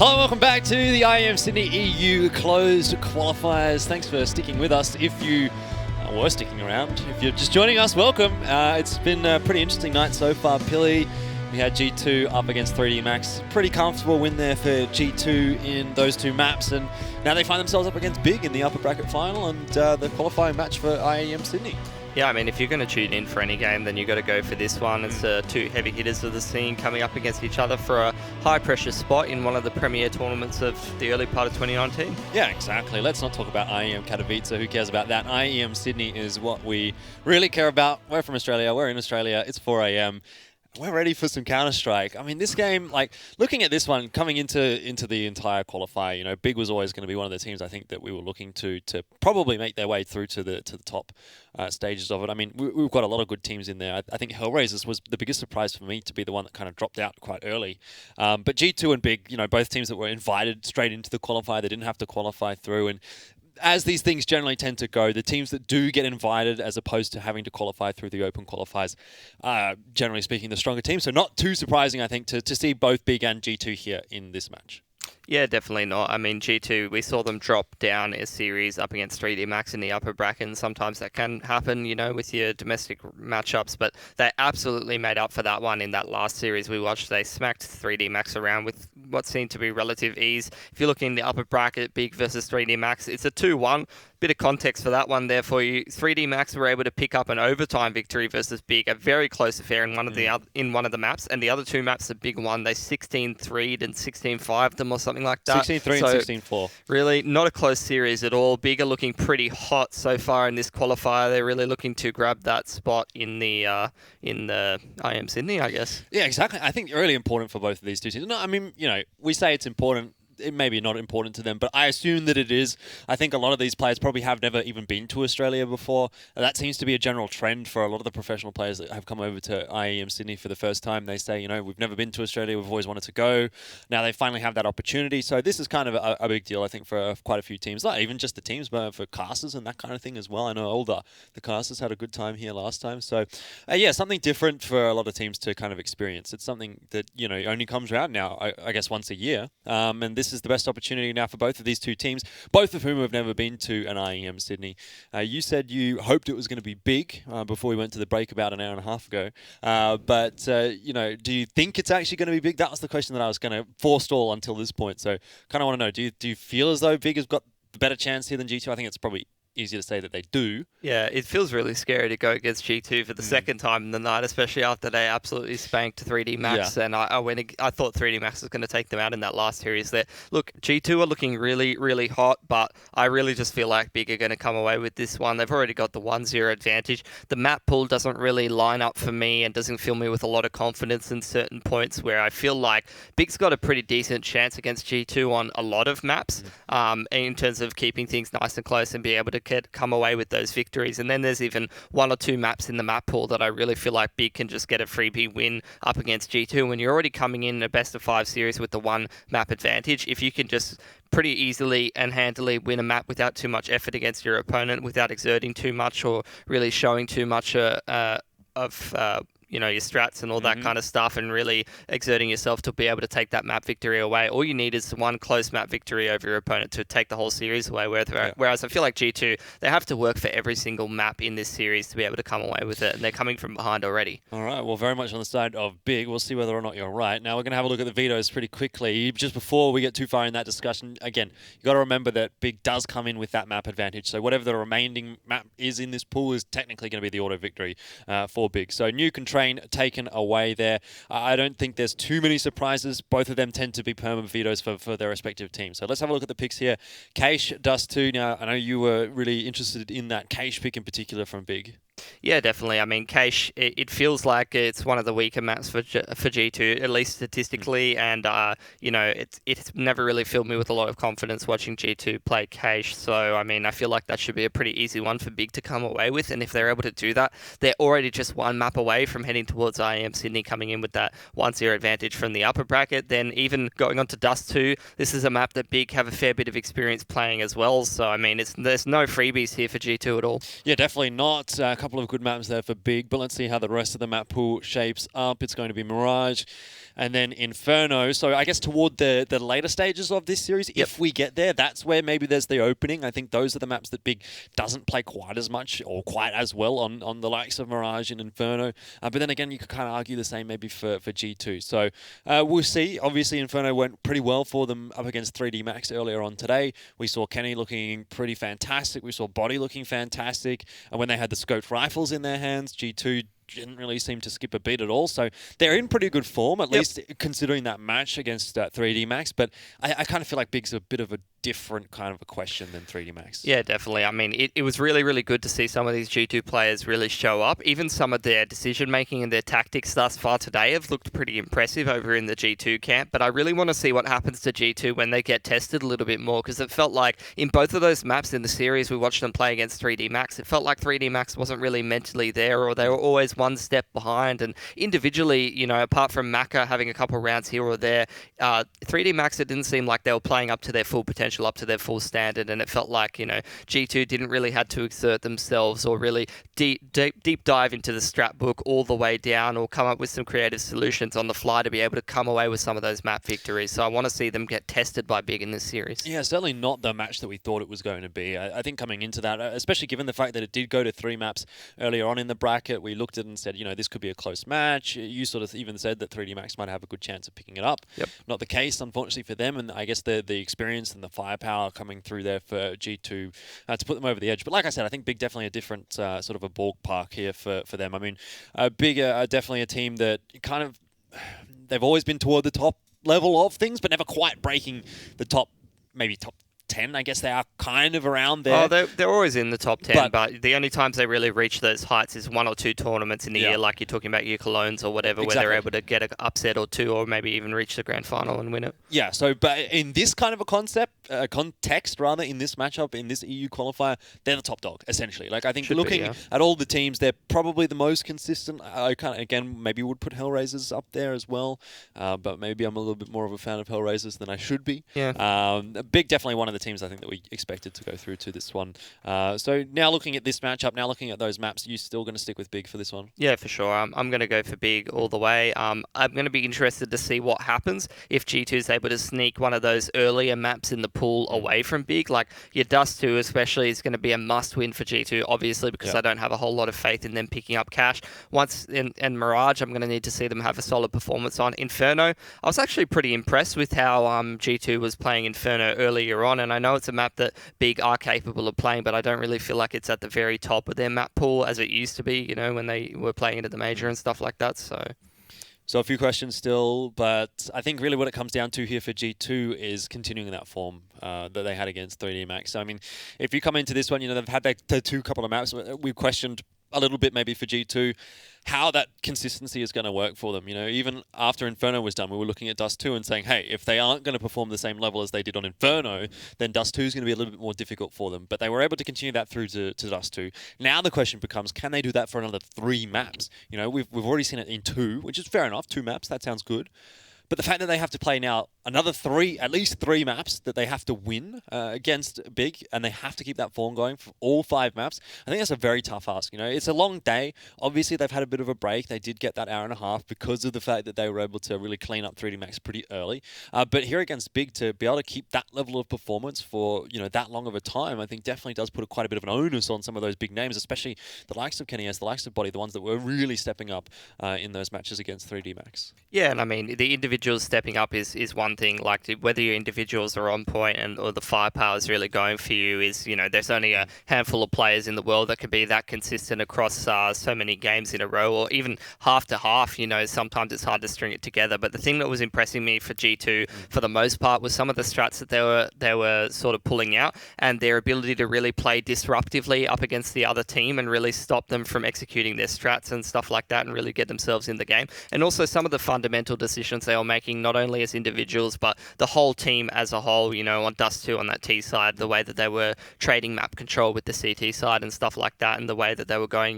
Hello, welcome back to the IEM Sydney EU closed qualifiers. Thanks for sticking with us. If you were sticking around, if you're just joining us, welcome. It's been a pretty interesting night so far. Pilly, we had G2 up against 3D Max. Pretty comfortable win there for G2 in those two maps, and now they find themselves up against Big in the upper bracket final and the qualifying match for IEM Sydney. Yeah, I mean, if you're going to tune in for any game, then you've got to go for this one. It's two heavy hitters of the scene coming up against each other for a high-pressure spot in one of the premier tournaments of the early part of 2019. Yeah, exactly. Let's not talk about IEM Katowice. Who cares about that? IEM Sydney is what we really care about. We're from Australia. We're in Australia. It's 4 a.m. We're ready for some Counter-Strike. I mean, this game, like, looking at this one, coming into the entire qualifier, you know, Big was always going to be one of the teams I think that we were looking to probably make their way through to the top stages of it. I mean, we've got a lot of good teams in there. I think Hellraisers was the biggest surprise for me to be the one that kind of dropped out quite early. But G2 and Big, you know, both teams that were invited straight into the qualifier, they didn't have to qualify through. And as these things generally tend to go, the teams that do get invited as opposed to having to qualify through the open qualifiers are, generally speaking, the stronger team. So not too surprising, I think, to see both Big and G2 here in this match. Yeah, definitely not. I mean, G2, we saw them drop down a series up against 3D Max in the upper bracket, and sometimes that can happen, you know, with your domestic matchups, but they absolutely made up for that one in that last series we watched. They smacked 3D Max around with what seemed to be relative ease. If you look in the upper bracket, Big versus 3D Max, it's a 2-1. Bit of context for that one there for you. 3D Max were able to pick up an overtime victory versus Big, a very close affair in one of the maps, and the other two maps, the Big one, they 16-3'd and 16-5'd them or something like that. 16-3 and 16-4. Really, not a close series at all. Big are looking pretty hot so far in this qualifier. They're really looking to grab that spot in the IEM Sydney, I guess. Yeah, exactly. I think really important for both of these two teams. No, I mean, you know, we say it's important. It may be not important to them, but I assume that it is. I think a lot of these players probably have never even been to Australia before. That seems to be a general trend for a lot of the professional players that have come over to IEM Sydney for the first time. They say, you know, we've never been to Australia, we've always wanted to go. Now they finally have that opportunity. So this is kind of a big deal, I think, for quite a few teams. Not even just the teams, but for casters and that kind of thing as well. I know the casters had a good time here last time. So, yeah, something different for a lot of teams to kind of experience. It's something that, you know, only comes around now, I guess, once a year. And this is the best opportunity now for both of these two teams, both of whom have never been to an IEM Sydney. You said you hoped it was going to be Big before we went to the break about an hour and a half ago. But you know, do you think it's actually going to be Big? That was the question that I was going to forestall until this point. So kind of want to know, do you feel as though Big has got the better chance here than G2? I think it's probably easier to say that they do. Yeah, it feels really scary to go against G2 for the second time in the night, especially after they absolutely spanked 3D Max. Yeah. And I thought 3D Max was going to take them out in that last series there. Look, G2 are looking really, really hot, but I really just feel like Big are going to come away with this one. They've already got the 1-0 advantage. The map pool doesn't really line up for me and doesn't fill me with a lot of confidence in certain points where I feel like Big's got a pretty decent chance against G2 on a lot of maps in terms of keeping things nice and close and be able to come away with those victories. And then there's even one or two maps in the map pool that I really feel like Big can just get a freebie win up against G2. When you're already coming in a best of 5 series with the one map advantage, if you can just pretty easily and handily win a map without too much effort against your opponent, without exerting too much or really showing too much of you know, your strats and all that kind of stuff, and really exerting yourself to be able to take that map victory away. All you need is one close map victory over your opponent to take the whole series away. Whereas I feel like G2, they have to work for every single map in this series to be able to come away with it, and they're coming from behind already. All right, well, very much on the side of Big. We'll see whether or not you're right. Now we're going to have a look at the vetoes pretty quickly. Just before we get too far in that discussion, again, you got to remember that Big does come in with that map advantage. So whatever the remaining map is in this pool is technically going to be the auto victory for Big. So Nuke and Train taken away there. I don't think there's too many surprises. Both of them tend to be permanent vetoes for their respective teams. So let's have a look at the picks here. Keish, Dust 2. Now, I know you were really interested in that Keish pick in particular from Big. Yeah, definitely. I mean, Keish, it feels like it's one of the weaker maps for G2, at least statistically, and you know, it's never really filled me with a lot of confidence watching G2 play Keish. So, I mean, I feel like that should be a pretty easy one for Big to come away with, and if they're able to do that, they're already just one map away from heading towards IEM Sydney, coming in with that 1-0 advantage from the upper bracket. Then even going on to Dust 2, this is a map that Big have a fair bit of experience playing as well. So, I mean, there's no freebies here for G2 at all. Yeah, definitely not. A couple couple of good maps there for Big, but let's see how the rest of the map pool shapes up. It's going to be Mirage and then Inferno. So I guess toward the later stages of this series, if we get there, that's where maybe there's the opening. I think those are the maps that Big doesn't play quite as much or quite as well on the likes of Mirage and Inferno. But then again, you could kind of argue the same maybe for G2. So we'll see. Obviously, Inferno went pretty well for them up against 3D Max earlier on today. We saw Kenny looking pretty fantastic. We saw Body looking fantastic. And when they had the scoped rifles in their hands, G2 didn't really seem to skip a beat at all. So they're in pretty good form, at least considering that match against 3D Max. But I kind of feel like Big's a bit of a different kind of a question than 3D Max. Yeah, definitely. I mean, it was really, really good to see some of these G2 players really show up. Even some of their decision-making and their tactics thus far today have looked pretty impressive over in the G2 camp. But I really want to see what happens to G2 when they get tested a little bit more, because it felt like in both of those maps in the series we watched them play against 3D Max, it felt like 3D Max wasn't really mentally there, or they were always one step behind. And individually, you know, apart from Maka having a couple of rounds here or there, 3D Max, it didn't seem like they were playing up to their full potential, up to their full standard, and it felt like, you know, G2 didn't really have to exert themselves or really deep dive into the strat book all the way down, or come up with some creative solutions on the fly to be able to come away with some of those map victories. So I want to see them get tested by Big in this series. Yeah, certainly not the match that we thought it was going to be. I think coming into that, especially given the fact that it did go to 3 maps earlier on in the bracket, we looked at it and said, you know, this could be a close match. You sort of even said that 3D Max might have a good chance of picking it up. Not the case, unfortunately, for them, and I guess the experience and the firepower coming through there for G2 to put them over the edge. But like I said, I think Big definitely a different sort of a ballpark here for them. I mean, Big are definitely a team that kind of, they've always been toward the top level of things, but never quite breaking the top 10. I guess they are kind of around there. Oh, they're always in the top 10, but the only times they really reach those heights is 1 or 2 tournaments in the year, like you're talking about your Colognes or whatever, where they're able to get an upset or 2, or maybe even reach the grand final and win it. Yeah, so, but in this kind of a context, rather, in this matchup, in this EU qualifier, they're the top dog, essentially. Like, I think looking at all the teams, they're probably the most consistent. I kind of, again, maybe would put Hellraisers up there as well, but maybe I'm a little bit more of a fan of Hellraisers than I should be. Big, definitely one of the teams I think that we expected to go through to this one. So now looking at this matchup, now looking at those maps, you still going to stick with Big for this one? Yeah, for sure. I'm going to go for Big all the way. I'm going to be interested to see what happens if G2 is able to sneak one of those earlier maps in the pool away from Big. Like your Dust 2 especially is going to be a must-win for G2, obviously, because I don't have a whole lot of faith in them picking up cash. Once in Mirage, I'm going to need to see them have a solid performance on Inferno. I was actually pretty impressed with how G2 was playing Inferno earlier on, and I know it's a map that Big are capable of playing, but I don't really feel like it's at the very top of their map pool as it used to be, you know, when they were playing it at the major and stuff like that. So a few questions still, but I think really what it comes down to here for G2 is continuing that form that they had against 3D Max. So, I mean, if you come into this one, you know, they've had the 2 couple of maps. We questioned a little bit maybe for G2 how that consistency is going to work for them. You know, even after Inferno was done, we were looking at Dust 2 and saying, hey, if they aren't going to perform the same level as they did on Inferno, then Dust 2 is going to be a little bit more difficult for them. But they were able to continue that through to Dust 2. Now the question becomes, can they do that for another 3 maps? You know, we've already seen it in 2, which is fair enough. 2 maps, that sounds good. But the fact that they have to play now another 3, at least 3 maps that they have to win against Big, and they have to keep that form going for all 5 maps, I think that's a very tough ask. You know, it's a long day. Obviously, they've had a bit of a break. They did get that hour and a half because of the fact that they were able to really clean up 3D Max pretty early. But here against Big, to be able to keep that level of performance for, you know, that long of a time, I think definitely does put quite a bit of an onus on some of those big names, especially the likes of Kenny S, the likes of Body, the ones that were really stepping up in those matches against 3D Max. Yeah, and I mean, the individuals stepping up is one thing. Like, whether your individuals are on point or the firepower is really going for you is, you know, there's only a handful of players in the world that can be that consistent across so many games in a row, or even half to half. You know, sometimes it's hard to string it together. But the thing that was impressing me for G2 for the most part was some of the strats that they were sort of pulling out, and their ability to really play disruptively up against the other team and really stop them from executing their strats and stuff like that, and really get themselves in the game. And also some of the fundamental decisions they all making, not only as individuals, but the whole team as a whole, on Dust 2 on that T side, the way that they were trading map control with the CT side and stuff like that, and the way that they were going,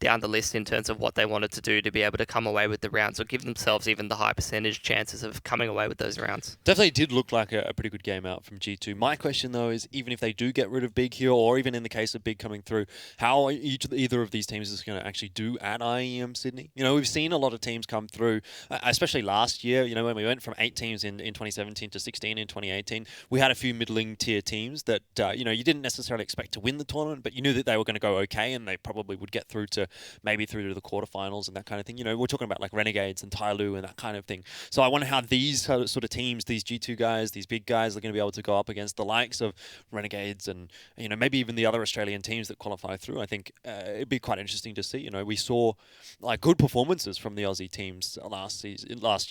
down the list in terms of what they wanted to do to be able to come away with the rounds or give themselves even the high percentage chances of coming away with those rounds. Definitely did look like a pretty good game out from G2. My question, though, is even if they do get rid of Big here, or even in the case of Big coming through, how either of these teams is going to actually do at IEM Sydney? We've seen a lot of teams come through, especially last year, when we went from 8 teams in 2017 to 16 in 2018. We had a few middling tier teams that, you didn't necessarily expect to win the tournament, but you knew that they were going to go okay, and they probably would get through to maybe through to the quarterfinals and that kind of thing. We're talking about like Renegades and Tyloo and that kind of thing. So I wonder how these sort of teams, these G2 guys, these big guys, are going to be able to go up against the likes of Renegades and maybe even the other Australian teams that qualify through. I think it'd be quite interesting to see. We saw like good performances from the Aussie teams last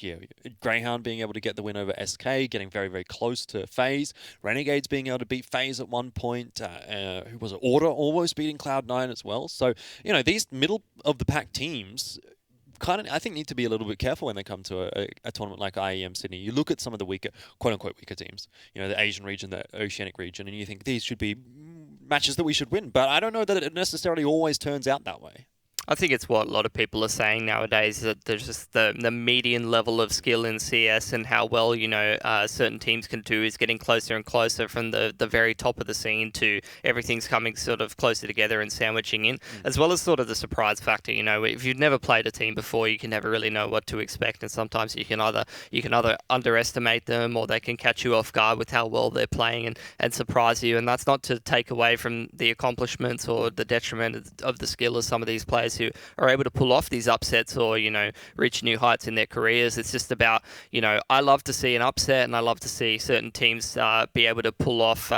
year. Greyhound being able to get the win over SK, getting very, very close to FaZe. Renegades being able to beat FaZe at one point. Who was it? Order almost beating Cloud9 as well. So, these middle of the pack teams I think need to be a little bit careful when they come to a tournament like IEM Sydney. You look at some of the weaker, quote-unquote weaker teams, the Asian region, the Oceanic region, and you think these should be matches that we should win. But I don't know that it necessarily always turns out that way. I think it's what a lot of people are saying nowadays, that there's just the median level of skill in CS and how well, certain teams can do is getting closer and closer from the very top of the scene to everything's coming sort of closer together and sandwiching in, as well as sort of the surprise factor. If you've never played a team before, you can never really know what to expect, and sometimes you can either underestimate them or they can catch you off guard with how well they're playing and surprise you. And that's not to take away from the accomplishments or the detriment of the skill of some of these players who are able to pull off these upsets or, reach new heights in their careers. It's just about, I love to see an upset, and I love to see certain teams be able to pull off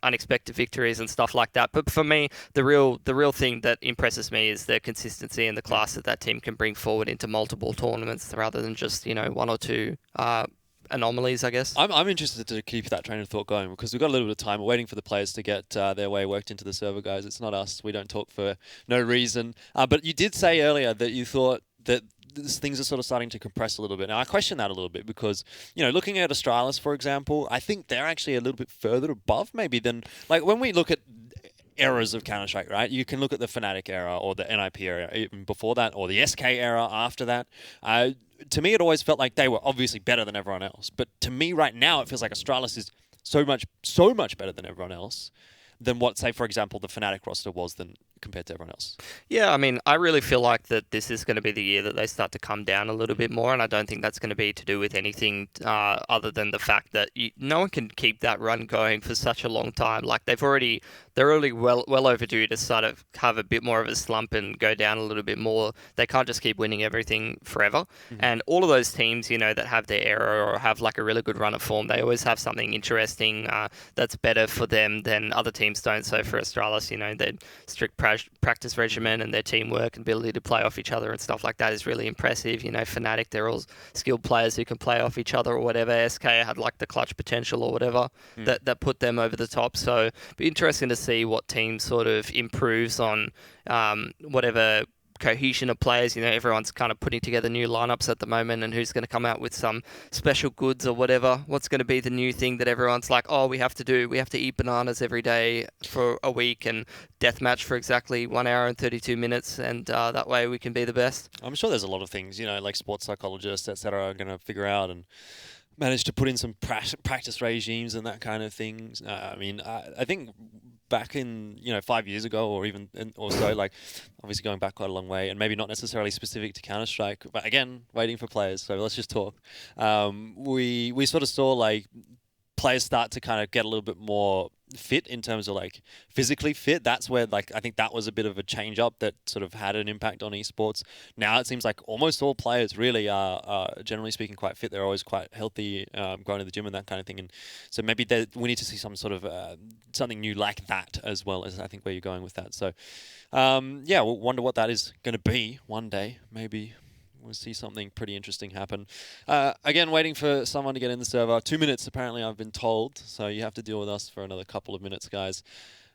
unexpected victories and stuff like that. But for me, the real thing that impresses me is the consistency and the class that team can bring forward into multiple tournaments rather than just, one or two anomalies, I guess. I'm interested to keep that train of thought going because we've got a little bit of time. We're waiting for the players to get their way worked into the server, guys. It's not us. We don't talk for no reason. But you did say earlier that you thought that things are sort of starting to compress a little bit. Now, I question that a little bit because, looking at Astralis, for example, I think they're actually a little bit further above maybe than, like, when we look at eras of Counter-Strike, right? You can look at the Fnatic era or the NIP era even before that, or the SK era after that. To me, it always felt like they were obviously better than everyone else. But to me right now, it feels like Astralis is so much better than everyone else than what, say, for example, the Fnatic roster was than compared to everyone else. Yeah, I mean, I really feel like that this is going to be the year that they start to come down a little bit more, and I don't think that's going to be to do with anything other than the fact that no one can keep that run going for such a long time. Like, they're already well overdue to sort of have a bit more of a slump and go down a little bit more. They can't just keep winning everything forever. Mm-hmm. And all of those teams, that have their era or have like a really good run of form, they always have something interesting that's better for them than other teams don't. So for Astralis, their strict practice regimen and their teamwork and ability to play off each other and stuff like that is really impressive. Fnatic, they're all skilled players who can play off each other or whatever. SK had like the clutch potential or whatever that put them over the top. So it'd be interesting to see what team sort of improves on whatever cohesion of players. Everyone's kind of putting together new lineups at the moment, and who's going to come out with some special goods or whatever. What's going to be the new thing that everyone's like, oh, we have to eat bananas every day for a week and deathmatch for exactly 1 hour and 32 minutes, and that way we can be the best. I'm sure there's a lot of things, like sports psychologists, etc., are going to figure out and manage to put in some practice regimes and that kind of things. I think back in 5 years ago or even or so, like obviously going back quite a long way, and maybe not necessarily specific to Counter-Strike, but again waiting for players, so let's just talk. We sort of saw like players start to kind of get a little bit more fit in terms of like physically fit. That's where like I think that was a bit of a change up that sort of had an impact on esports. Now it seems like almost all players really are generally speaking quite fit. They're always quite healthy, going to the gym and that kind of thing. And so maybe we need to see some sort of something new like that as well, as I think where you're going with that. So we'll wonder what that is going to be one day. Maybe we'll see something pretty interesting happen. Again, waiting for someone to get in the server. 2 minutes, apparently, I've been told. So you have to deal with us for another couple of minutes, guys.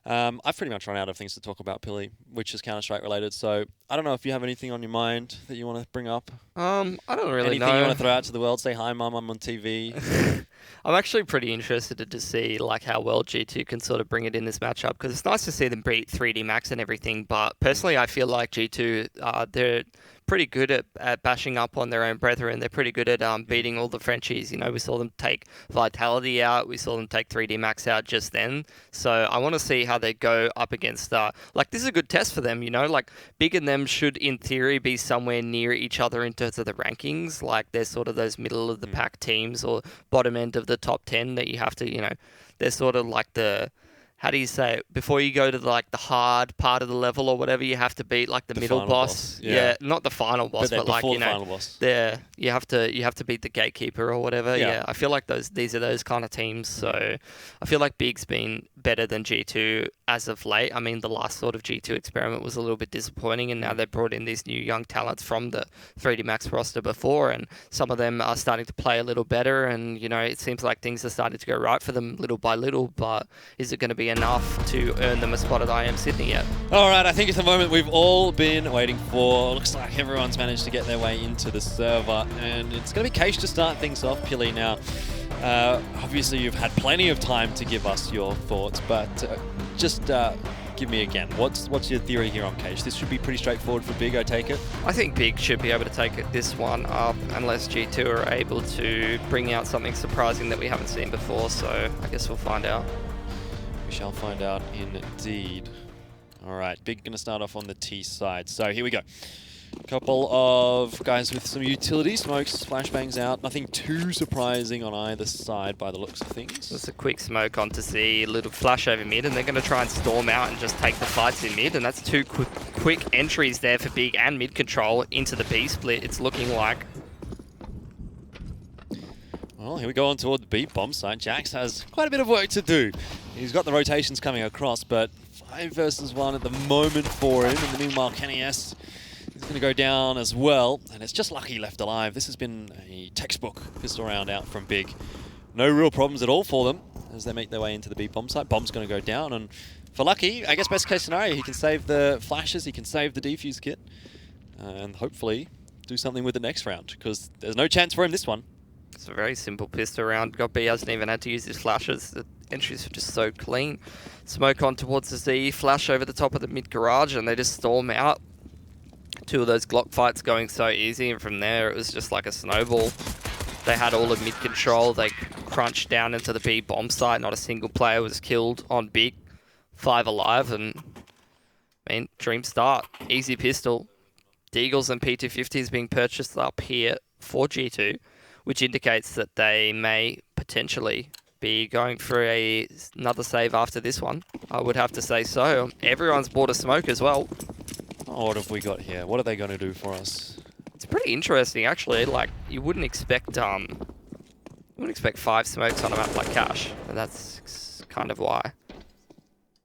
I've pretty much run out of things to talk about, Pilly, which is Counter-Strike related. So I don't know if you have anything on your mind that you want to bring up. I don't really Anything know. you want to throw out to the world? Say hi, Mum. I'm on TV. I'm actually pretty interested to see like how well G2 can sort of bring it in this matchup, because it's nice to see them beat 3D Max and everything. But personally, I feel like G2 they're pretty good at bashing up on their own brethren. They're pretty good at beating all the Frenchies. You know, we saw them take Vitality out. We saw them take 3D Max out just then. So I want to see how they go up against like this is a good test for them. You know, like Big and them should in theory be somewhere near each other in terms of the rankings. Like they're sort of those middle of the pack teams or bottom end of the top 10 that you have to, you know, they're sort of like the, how do you say it? Before you go to like the hard part of the level or whatever, you have to beat like the middle boss. Yeah, not the final boss, but like, you know, there you have to beat the gatekeeper or whatever. Yeah, I feel like these are those kind of teams. So I feel like Big's been better than G2 as of late. I mean, the last sort of G2 experiment was a little bit disappointing, and now they've brought in these new young talents from the 3D Max roster before, and some of them are starting to play a little better, and, you know, it seems like things are starting to go right for them little by little, but is it going to be enough to earn them a spot at IEM Sydney yet? All right, I think at the moment we've all been waiting for. Looks like everyone's managed to get their way into the server, and it's going to be Cage to start things off. Pilly, now, obviously you've had plenty of time to give us your thoughts, but just give me again. What's your theory here on Cage? This should be pretty straightforward for Big, I take it? I think Big should be able to take this one up unless G2 are able to bring out something surprising that we haven't seen before, so I guess we'll find out. We shall find out indeed. All right, Big going to start off on the T side. So here we go. Couple of guys with some utility. Smokes, flashbangs out. Nothing too surprising on either side by the looks of things. Just a quick smoke on to see a little flash over mid, and they're going to try and storm out and just take the fights in mid, and that's two quick entries there for Big and mid control into the B split, it's looking like. Well, here we go on toward the B bomb site. Jax has quite a bit of work to do. He's got the rotations coming across, but 5 versus 1 at the moment for him. In the meanwhile, Kenny S is going to go down as well, and it's just Lucky left alive. This has been a textbook pistol round out from Big. No real problems at all for them as they make their way into the B bomb site. Bomb's going to go down, and for Lucky, I guess best case scenario, he can save the flashes, he can save the defuse kit, and hopefully do something with the next round, because there's no chance for him this one. It's a very simple pistol round. God, B hasn't even had to use his flashes. The entries are just so clean. Smoke on towards the Z, flash over the top of the mid garage, and they just storm out. 2 of those Glock fights going so easy, and from there it was just like a snowball. They had all of mid control. They crunched down into the B bomb site. Not a single player was killed on Big. 5 alive, and I mean, dream start. Easy pistol. Deagles and P250s being purchased up here for G2, which indicates that they may potentially be going for another save after this one. I would have to say so. Everyone's bought a smoke as well. Oh, what have we got here? What are they going to do for us? It's pretty interesting, actually. Like, you wouldn't expect 5 smokes on a map like Cash, and that's kind of why.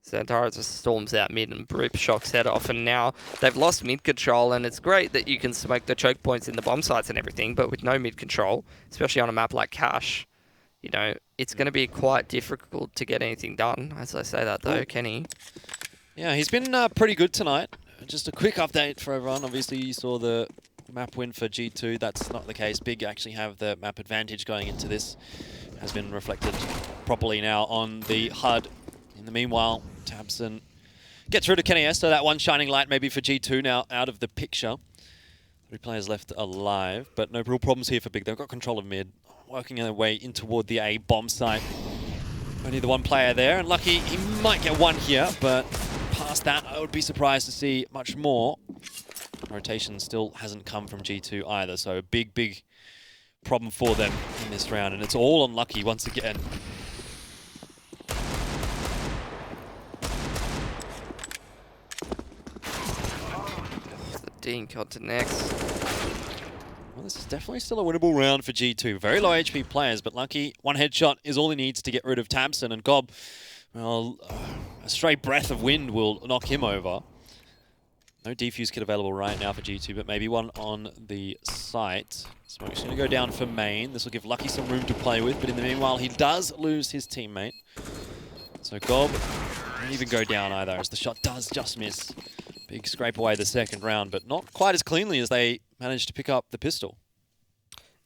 Xantara just storms out mid and Broop shocks head off, and now they've lost mid control, and it's great that you can smoke the choke points in the bomb sites and everything, but with no mid control, especially on a map like Cash, you know, it's going to be quite difficult to get anything done. As I say that though, Kenny. Yeah, he's been pretty good tonight. Just a quick update for everyone. Obviously, you saw the map win for G2. That's not the case. Big actually have the map advantage going into this. Has been reflected properly now on the HUD. In the meanwhile, Tabson gets rid of Kenny S, so that one shining light maybe for G2 now out of the picture. 3 players left alive, but no real problems here for Big. They've got control of mid, working their way in toward the A bomb site. Only the 1 player there, and Lucky, he might get 1 here, but past that, I would be surprised to see much more. Rotation still hasn't come from G2 either, so big problem for them in this round, and it's all on Lucky once again. Dink on to next. Well, this is definitely still a winnable round for G2. Very low HP players, but Lucky, 1 headshot is all he needs to get rid of Tabson, and Gob, well, a stray breath of wind will knock him over. No defuse kit available right now for G2, but maybe one on the site. Smoke's going to go down for main. This will give Lucky some room to play with, but in the meanwhile, he does lose his teammate. So Gob didn't even go down either, as the shot does just miss. Big scrape away the second round, but not quite as cleanly as they managed to pick up the pistol.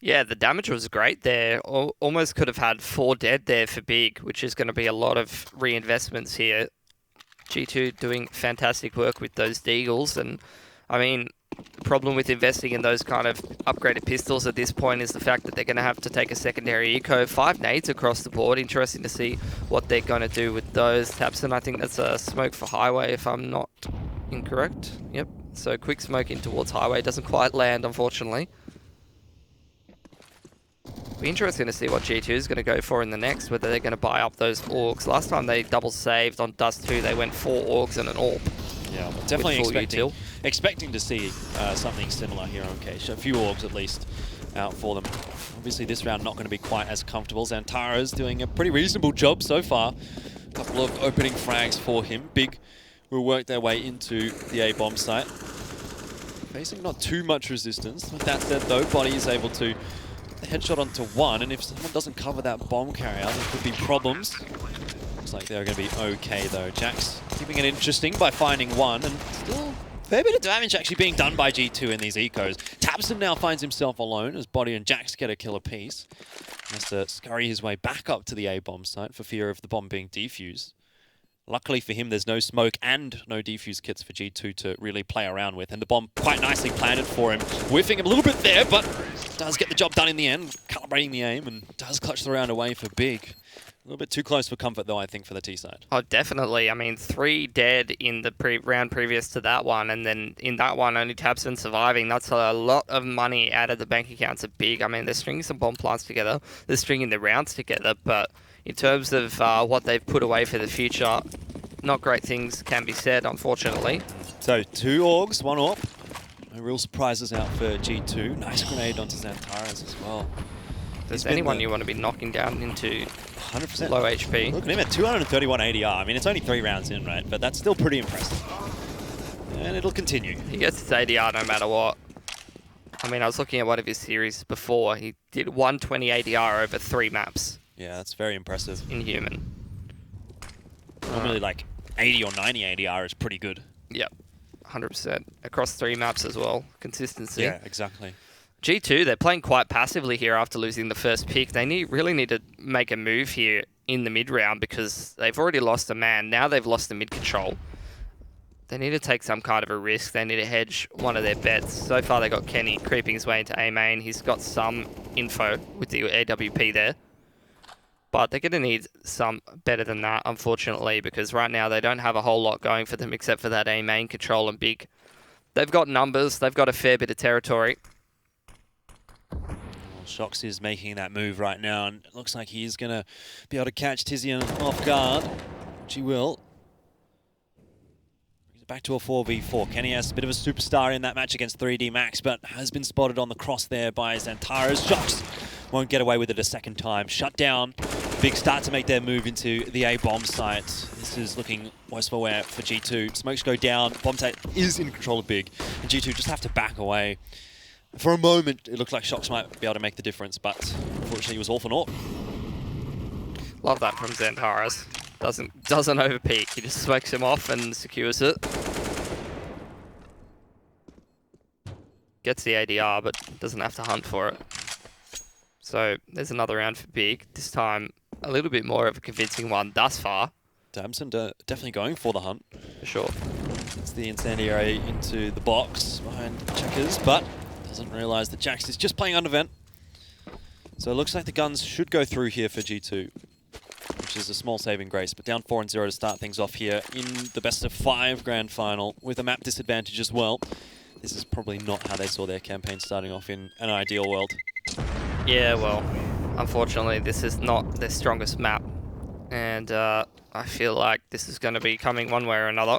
Yeah, the damage was great there. Almost could have had 4 dead there for Big, which is going to be a lot of reinvestments here. G2 doing fantastic work with those Deagles, and I mean, the problem with investing in those kind of upgraded pistols at this point is the fact that they're going to have to take a secondary eco. 5 nades across the board. Interesting to see what they're going to do with those. Tapson, I think that's a smoke for Highway, if I'm not incorrect. Yep. So quick smoke in towards Highway. Doesn't quite land, unfortunately. Be interesting to see what G2 is going to go for in the next, whether they're going to buy up those Orcs. Last time they double saved on Dust 2, they went 4 Orcs and an AWP. Yeah, well, definitely expecting to see something similar here on Cage. A few Orcs at least out for them. Obviously this round not going to be quite as comfortable. Xantara's doing a pretty reasonable job so far. A couple of opening frags for him. Big will work their way into the A-bomb site. Facing not too much resistance. With that said though, Body is able to headshot onto one, and if someone doesn't cover that bomb carrier, there could be problems. Looks like they're going to be okay though. Jax keeping it interesting by finding one, and still a fair bit of damage actually being done by G2 in these ecos. Tabson now finds himself alone as Body and Jax get a kill apiece. He has to scurry his way back up to the A-bomb site for fear of the bomb being defused. Luckily for him, there's no smoke and no defuse kits for G2 to really play around with, and the bomb quite nicely planted for him. Whiffing him a little bit there, but does get the job done in the end, calibrating the aim, and does clutch the round away for Big. A little bit too close for comfort, though, I think, for the T side. Oh, definitely. I mean, 3 dead in the round previous to that one, and then in that one, only Tabson surviving. That's a lot of money out of the bank accounts of Big. I mean, they're stringing some bomb plants together. They're stringing the rounds together, but in terms of what they've put away for the future, not great things can be said, unfortunately. So, 2 Orgs, 1 AWP. No real surprises out for G2. Nice grenade onto Xantara's as well. If there's anyone you want to be knocking down into 100% low HP. Look at him at 231 ADR. I mean, it's only 3 rounds in, right? But that's still pretty impressive. And it'll continue. He gets his ADR no matter what. I mean, I was looking at one of his series before. He did 120 ADR over 3 maps. Yeah, that's very impressive. Inhuman. Normally like 80 or 90 ADR is pretty good. Yep, 100%. Across 3 maps as well. Consistency. Yeah, exactly. G2, they're playing quite passively here after losing the first pick. They really need to make a move here in the mid-round because they've already lost a man. Now they've lost the mid-control. They need to take some kind of a risk. They need to hedge one of their bets. So far they got Kenny creeping his way into A-main. He's got some info with the AWP there. But they're going to need some better than that, unfortunately, because right now they don't have a whole lot going for them except for that A-main control and Big. They've got numbers. They've got a fair bit of territory. Well, Shox is making that move right now, and it looks like he's going to be able to catch Tizian off guard, which he will. Brings it back to a 4v4. Kenny has a bit of a superstar in that match against 3D Max, but has been spotted on the cross there by Xantara's. Shox won't get away with it a second time. Shut down. Big start to make their move into the A-bomb site. This is looking worse for wear for G2. Smokes go down. Bomb site is in control of Big. And G2 just have to back away. For a moment, it looked like Shox might be able to make the difference, but unfortunately, it was all for naught. Love that from Xantara's. Doesn't overpeak. He just smokes him off and secures it. Gets the ADR, but doesn't have to hunt for it. So there's another round for Big. This time, a little bit more of a convincing one thus far. Damson definitely going for the hunt. For sure. It's the incendiary into the box behind Checkers, but doesn't realise that Jax is just playing under vent. So it looks like the guns should go through here for G2, which is a small saving grace, but down 4-0 to start things off here in the best of 5 grand final with a map disadvantage as well. This is probably not how they saw their campaign starting off in an ideal world. Yeah, well, unfortunately, this is not their strongest map. And I feel like this is going to be coming one way or another.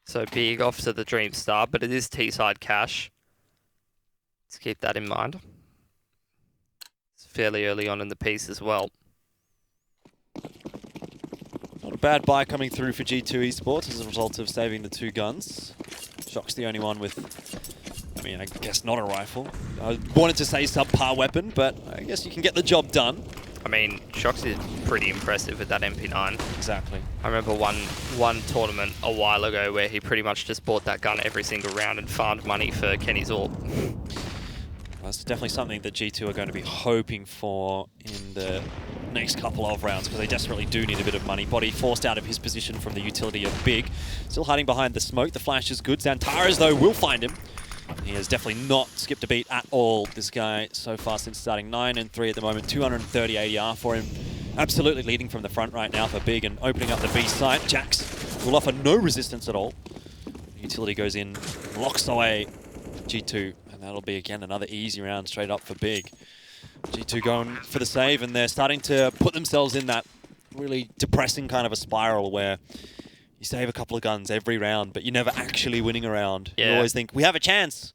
So Big off to the Dream Star, but it is T-side cash. Let's keep that in mind. It's fairly early on in the piece as well. Not a bad buy coming through for G2 Esports as a result of saving the 2 guns. Shock's the only one with, I mean, I guess not a rifle. I wanted to say subpar weapon, but I guess you can get the job done. I mean, Shox is pretty impressive with that MP9. Exactly. I remember one tournament a while ago where he pretty much just bought that gun every single round and farmed money for Kenny's AWP. That's definitely something that G2 are going to be hoping for in the next couple of rounds, because they desperately do need a bit of money. Body forced out of his position from the utility of Big. Still hiding behind the smoke. The flash is good. Xantares, though, will find him. He has definitely not skipped a beat at all, this guy, so far since starting. 9 and 3 at the moment, 230 ADR for him. Absolutely leading from the front right now for Big and opening up the B site. Jax will offer no resistance at all. Utility goes in, locks away G2, and that'll be, again, another easy round straight up for Big. G2 going for the save, and they're starting to put themselves in that really depressing kind of a spiral where you save a couple of guns every round, but you're never actually winning a round. Yeah. You always think, we have a chance,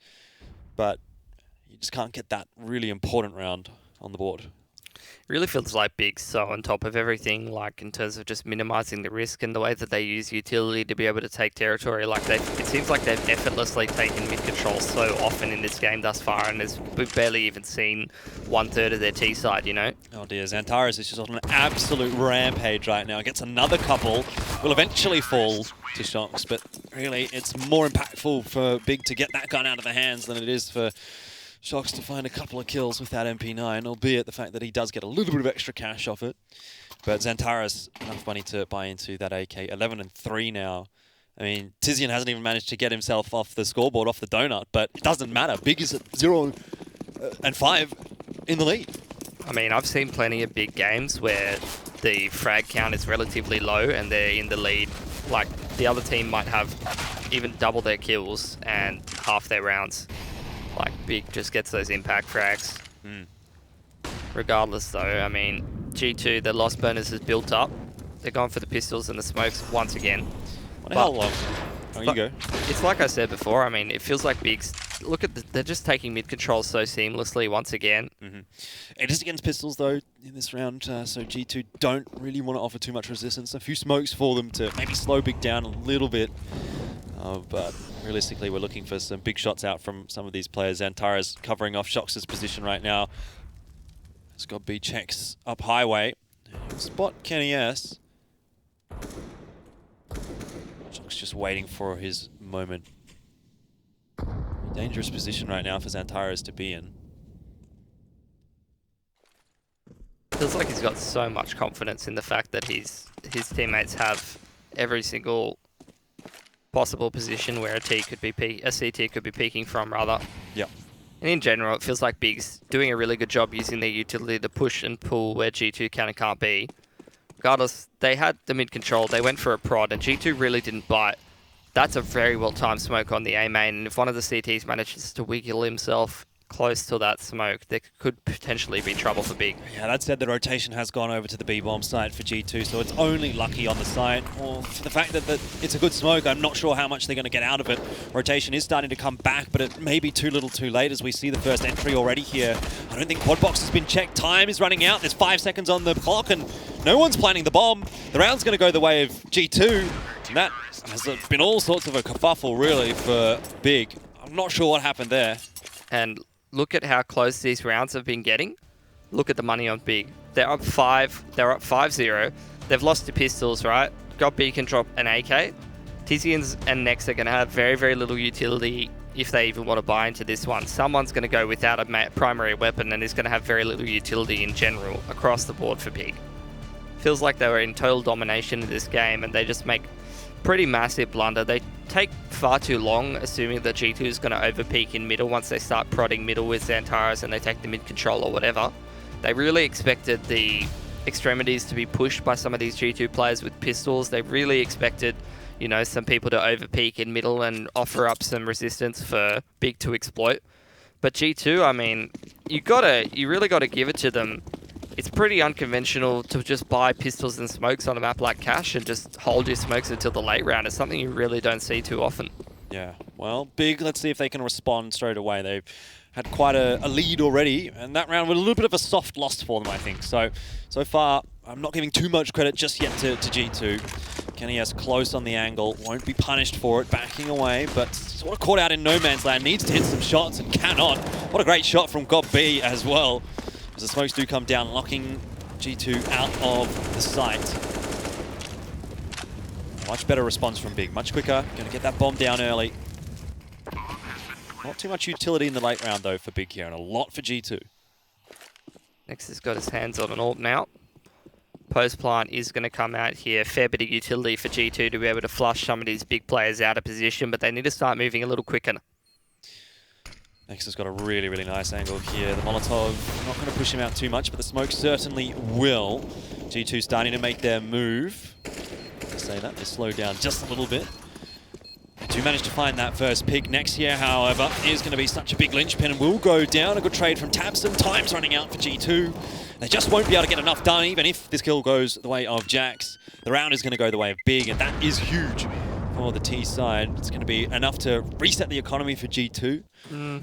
but you just can't get that really important round on the board. Really feels like Big's so on top of everything, like in terms of just minimizing the risk and the way that they use utility to be able to take territory. Like it seems like they've effortlessly taken mid control so often in this game thus far, and we've barely even seen 1/3 of their T side, you know? Oh dear, Xantares is just on an absolute rampage right now. Gets another couple, will eventually fall to Shox, but really it's more impactful for Big to get that gun out of the hands than it is for Shox to find a couple of kills with that MP9, albeit the fact that he does get a little bit of extra cash off it. But Xantares, enough money to buy into that AK. 11 and 3 now. I mean, Tizian hasn't even managed to get himself off the scoreboard, off the donut, but it doesn't matter. Big is at 0 and 5 in the lead. I mean, I've seen plenty of big games where the frag count is relatively low and they're in the lead. Like, the other team might have even double their kills and half their rounds. Like, Big just gets those impact frags. Regardless, though, I mean, G2, their loss bonus is built up. They're going for the pistols and the smokes once again. What the hell long? Oh, you go. It's like I said before, I mean, it feels like Big's... Look at they're just taking mid control so seamlessly once again. It is against pistols, though, in this round, so G2 don't really want to offer too much resistance. A few smokes for them to maybe slow Big down a little bit. But realistically, we're looking for some big shots out from some of these players. Xantares covering off Shox's position right now. He's got B checks up highway. Spot Kenny S. Shox just waiting for his moment. Dangerous position right now for Xantares to be in. Feels like he's got so much confidence in the fact that his teammates have every single possible position where a CT could be peeking from, rather. Yep. And in general, it feels like Big's doing a really good job using their utility to push and pull where G2 can and can't be. Regardless, they had the mid control, they went for a prod, and G2 really didn't bite. That's a very well-timed smoke on the A main, and if one of the CTs manages to wiggle himself close to that smoke, there could potentially be trouble for Big. Yeah, that said, the rotation has gone over to the B-bomb site for G2, so it's only lucky on the site. Or for the fact that it's a good smoke, I'm not sure how much they're going to get out of it. Rotation is starting to come back, but it may be too little too late as we see the first entry already here. I don't think quad box has been checked. Time is running out. There's 5 seconds on the clock, and no one's planning the bomb. The round's going to go the way of G2, and that has been all sorts of a kerfuffle, really, for Big. I'm not sure what happened there. And look at how close these rounds have been getting. Look at the money on Big. They're up 5. They're up 5-0. They've lost to pistols, right? God B can drop an AK. Tizians and Nex are going to have very, very little utility if they even want to buy into this one. Someone's going to go without a primary weapon and is going to have very little utility in general across the board for Big. Feels like they were in total domination in this game and they just make pretty massive blunder. They take far too long, assuming that G2 is going to overpeak in middle once they start prodding middle with Xantares and they take the mid control or whatever. They really expected the extremities to be pushed by some of these G2 players with pistols. They really expected, you know, some people to overpeak in middle and offer up some resistance for Big to exploit. But G2, I mean, you really got to give it to them. It's pretty unconventional to just buy pistols and smokes on a map like Cash and just hold your smokes until the late round. It's something you really don't see too often. Yeah, well, Big, let's see if they can respond straight away. They've had quite a lead already, and that round was a little bit of a soft loss for them, I think. So far, I'm not giving too much credit just yet to G2. Kenny S close on the angle, won't be punished for it, backing away, but sort of caught out in no man's land, needs to hit some shots and cannot. What a great shot from God B as well. As the smokes do come down, locking G2 out of the site. Much better response from Big, much quicker. Going to get that bomb down early. Not too much utility in the late round though for Big here, and a lot for G2. Next has got his hands on an AWP now. Post plant is going to come out here. Fair bit of utility for G2 to be able to flush some of these big players out of position, but they need to start moving a little quicker. Next has got a really, really nice angle here. The Molotov not going to push him out too much, but the smoke certainly will. G2 starting to make their move. To say that, they slow down just a little bit. They do manage to find that first pick. Next here, however, is going to be such a big linchpin and will go down. A good trade from Tabson. Time's running out for G2. They just won't be able to get enough done, even if this kill goes the way of Jax. The round is going to go the way of Big, and that is huge for the T side. It's going to be enough to reset the economy for G2.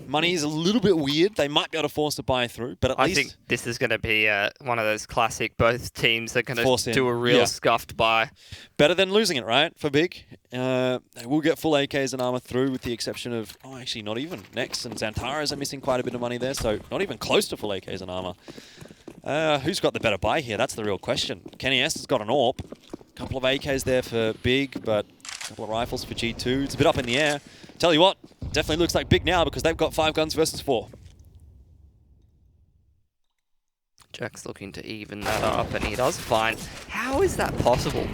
Money is a little bit weird. They might be able to force a buy through, but at least... I think this is going to be one of those classic, both teams are going to do a real scuffed buy. Better than losing it, right, for Big. They will get full AKs and armor through, with the exception of... Oh, actually, not even. Nex and Xantaras are missing quite a bit of money there, so not even close to full AKs and armor. Who's got the better buy here? That's the real question. Kenny S has got an AWP. A couple of AKs there for Big, but a couple of rifles for G2. It's a bit up in the air. Tell you what, definitely looks like Big now because they've got 5 guns versus 4. Jack's looking to even that up, and he does fine. How is that possible?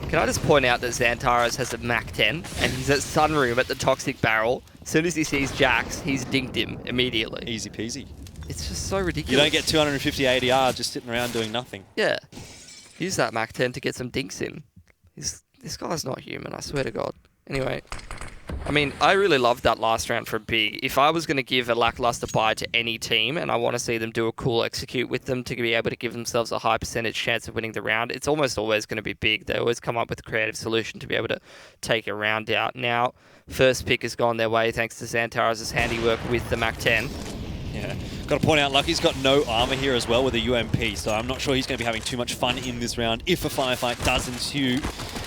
Can I just point out that Xantaras has a Mac 10, and he's at Sunroom at the Toxic Barrel. As soon as he sees Jax, he's dinked him immediately. Easy peasy. It's just so ridiculous. You don't get 250 ADR just sitting around doing nothing. Yeah. Use that Mac 10 to get some dinks in. This guy's not human, I swear to God. Anyway, I mean, I really loved that last round from Big. If I was going to give a lackluster buy to any team, and I want to see them do a cool execute with them to be able to give themselves a high percentage chance of winning the round, it's almost always going to be Big. They always come up with a creative solution to be able to take a round out. Now, first pick has gone their way thanks to Xantaras' handiwork with the Mac 10. Yeah, got to point out, Lucky's got no armor here as well with a UMP, so I'm not sure he's going to be having too much fun in this round if a firefight does ensue.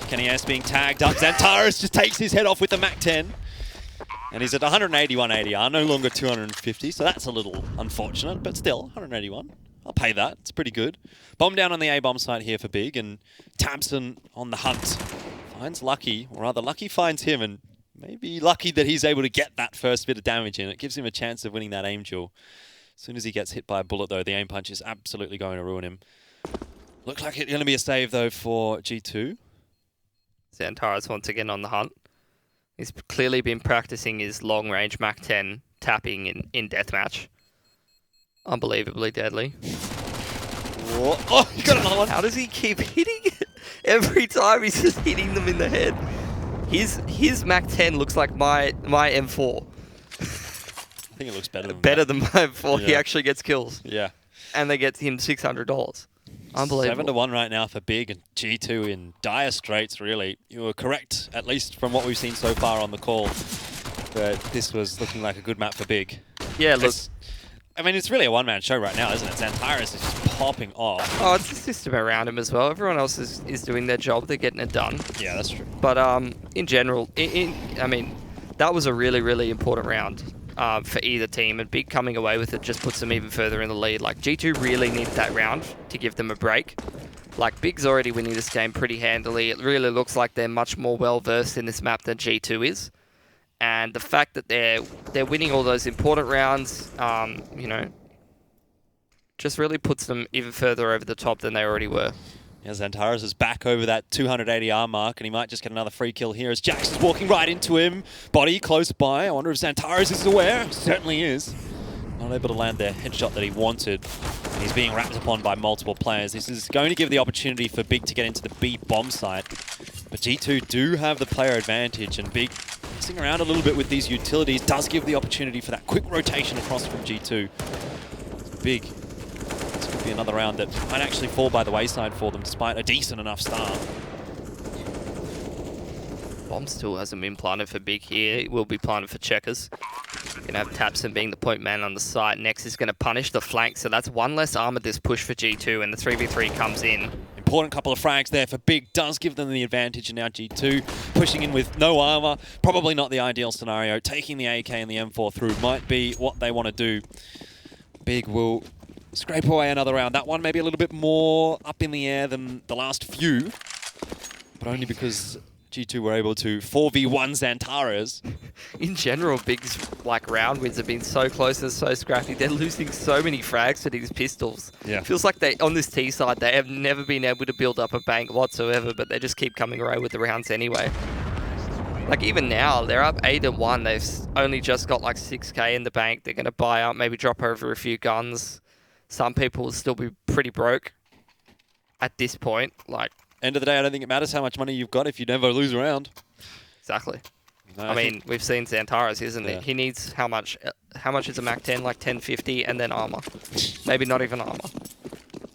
Kenny S being tagged up. Xantaras just takes his head off with the Mac 10. And he's at 181 ADR, no longer 250, so that's a little unfortunate, but still, 181. I'll pay that, it's pretty good. Bomb down on the A-bomb site here for Big, and Tabson on the hunt. Finds Lucky, or rather Lucky finds him, and maybe lucky that he's able to get that first bit of damage in. It gives him a chance of winning that aim duel. As soon as he gets hit by a bullet, though, the aim punch is absolutely going to ruin him. Looks like it's going to be a save, though, for G2. Xantaras once again on the hunt. He's clearly been practicing his long-range Mac 10 tapping in deathmatch. Unbelievably deadly. Whoa. Oh, he got another one. How does he keep hitting it? Every time he's just hitting them in the head. His Mac 10 looks like my M4. I think it looks better than than my M4. Yeah. He actually gets kills. Yeah. And they get him $600. Unbelievable. 7-1 right now for Big, and G2 in dire straits, really. You were correct, at least from what we've seen so far on the call, that this was looking like a good map for Big. Yeah, look. I mean, it's really a one-man show right now, isn't it? Xantaras is just popping off. Oh, it's the system around him as well. Everyone else is doing their job. They're getting it done. Yeah, that's true. But in general, I mean, that was a really, really important round for either team. And Big coming away with it just puts them even further in the lead. Like, G2 really needs that round to give them a break. Like, Big's already winning this game pretty handily. It really looks like they're much more well-versed in this map than G2 is. And the fact that they're winning all those important rounds, you know, just really puts them even further over the top than they already were. Yeah, Xantaras is back over that 200 ADR mark, and he might just get another free kill here as Jax is walking right into him. Body close by. I wonder if Xantaras is aware. Certainly is. Not able to land the headshot that he wanted. And he's being wrapped upon by multiple players. This is going to give the opportunity for Big to get into the B bomb site. But G2 do have the player advantage, and Big messing around a little bit with these utilities does give the opportunity for that quick rotation across from G2. Big. This could be another round that might actually fall by the wayside for them, despite a decent enough start. Bomb still hasn't been planted for Big here. It will be planted for Checkers. Going to have Tapson being the point man on the site. Next is going to punish the flank, so that's one less armor this push for G2, and the 3v3 comes in. Important couple of frags there for Big. Does give them the advantage, and now G2 pushing in with no armor. Probably not the ideal scenario. Taking the AK and the M4 through might be what they want to do. Big will scrape away another round. That one maybe a little bit more up in the air than the last few, but only because G2 were able to 4v1 Xantaras. In general, Big's round wins have been so close and so scrappy. They're losing so many frags to these pistols. Yeah. Feels like on this T side, they have never been able to build up a bank whatsoever, but they just keep coming away with the rounds anyway. Even now, they're up 8-1. They've only just got 6k in the bank. They're going to buy up, maybe drop over a few guns. Some people will still be pretty broke at this point. End of the day, I don't think it matters how much money you've got if you never lose a round. Exactly. No, I mean, we've seen Xantaras, isn't it? He needs how much? How much is a Mac 10? 1050 and then armor. Maybe not even armor.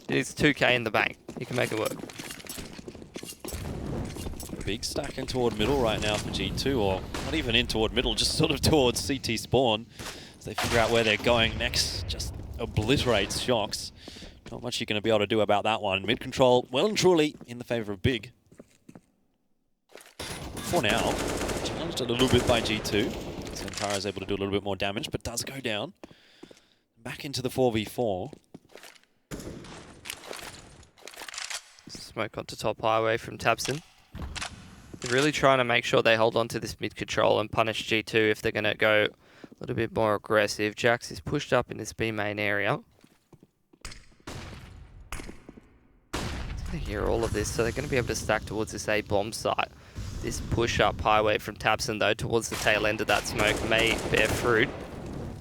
He needs 2k in the bank. He can make it work. Big stacking toward middle right now for G2, or not even in toward middle, just sort of towards CT spawn. As they figure out where they're going next, just obliterates Shocks. Not much you're going to be able to do about that one. Mid control, well and truly in the favor of Big. For now, challenged a little bit by G2. Xantara is able to do a little bit more damage, but does go down. Back into the 4v4. Smoke onto top highway from Tabson. They're really trying to make sure they hold on to this mid control and punish G2 if they're going to go a little bit more aggressive. Jax is pushed up in this B main area. They hear all of this, so they're going to be able to stack towards this A bomb site. This push up highway from Tabson, though, towards the tail end of that smoke may bear fruit.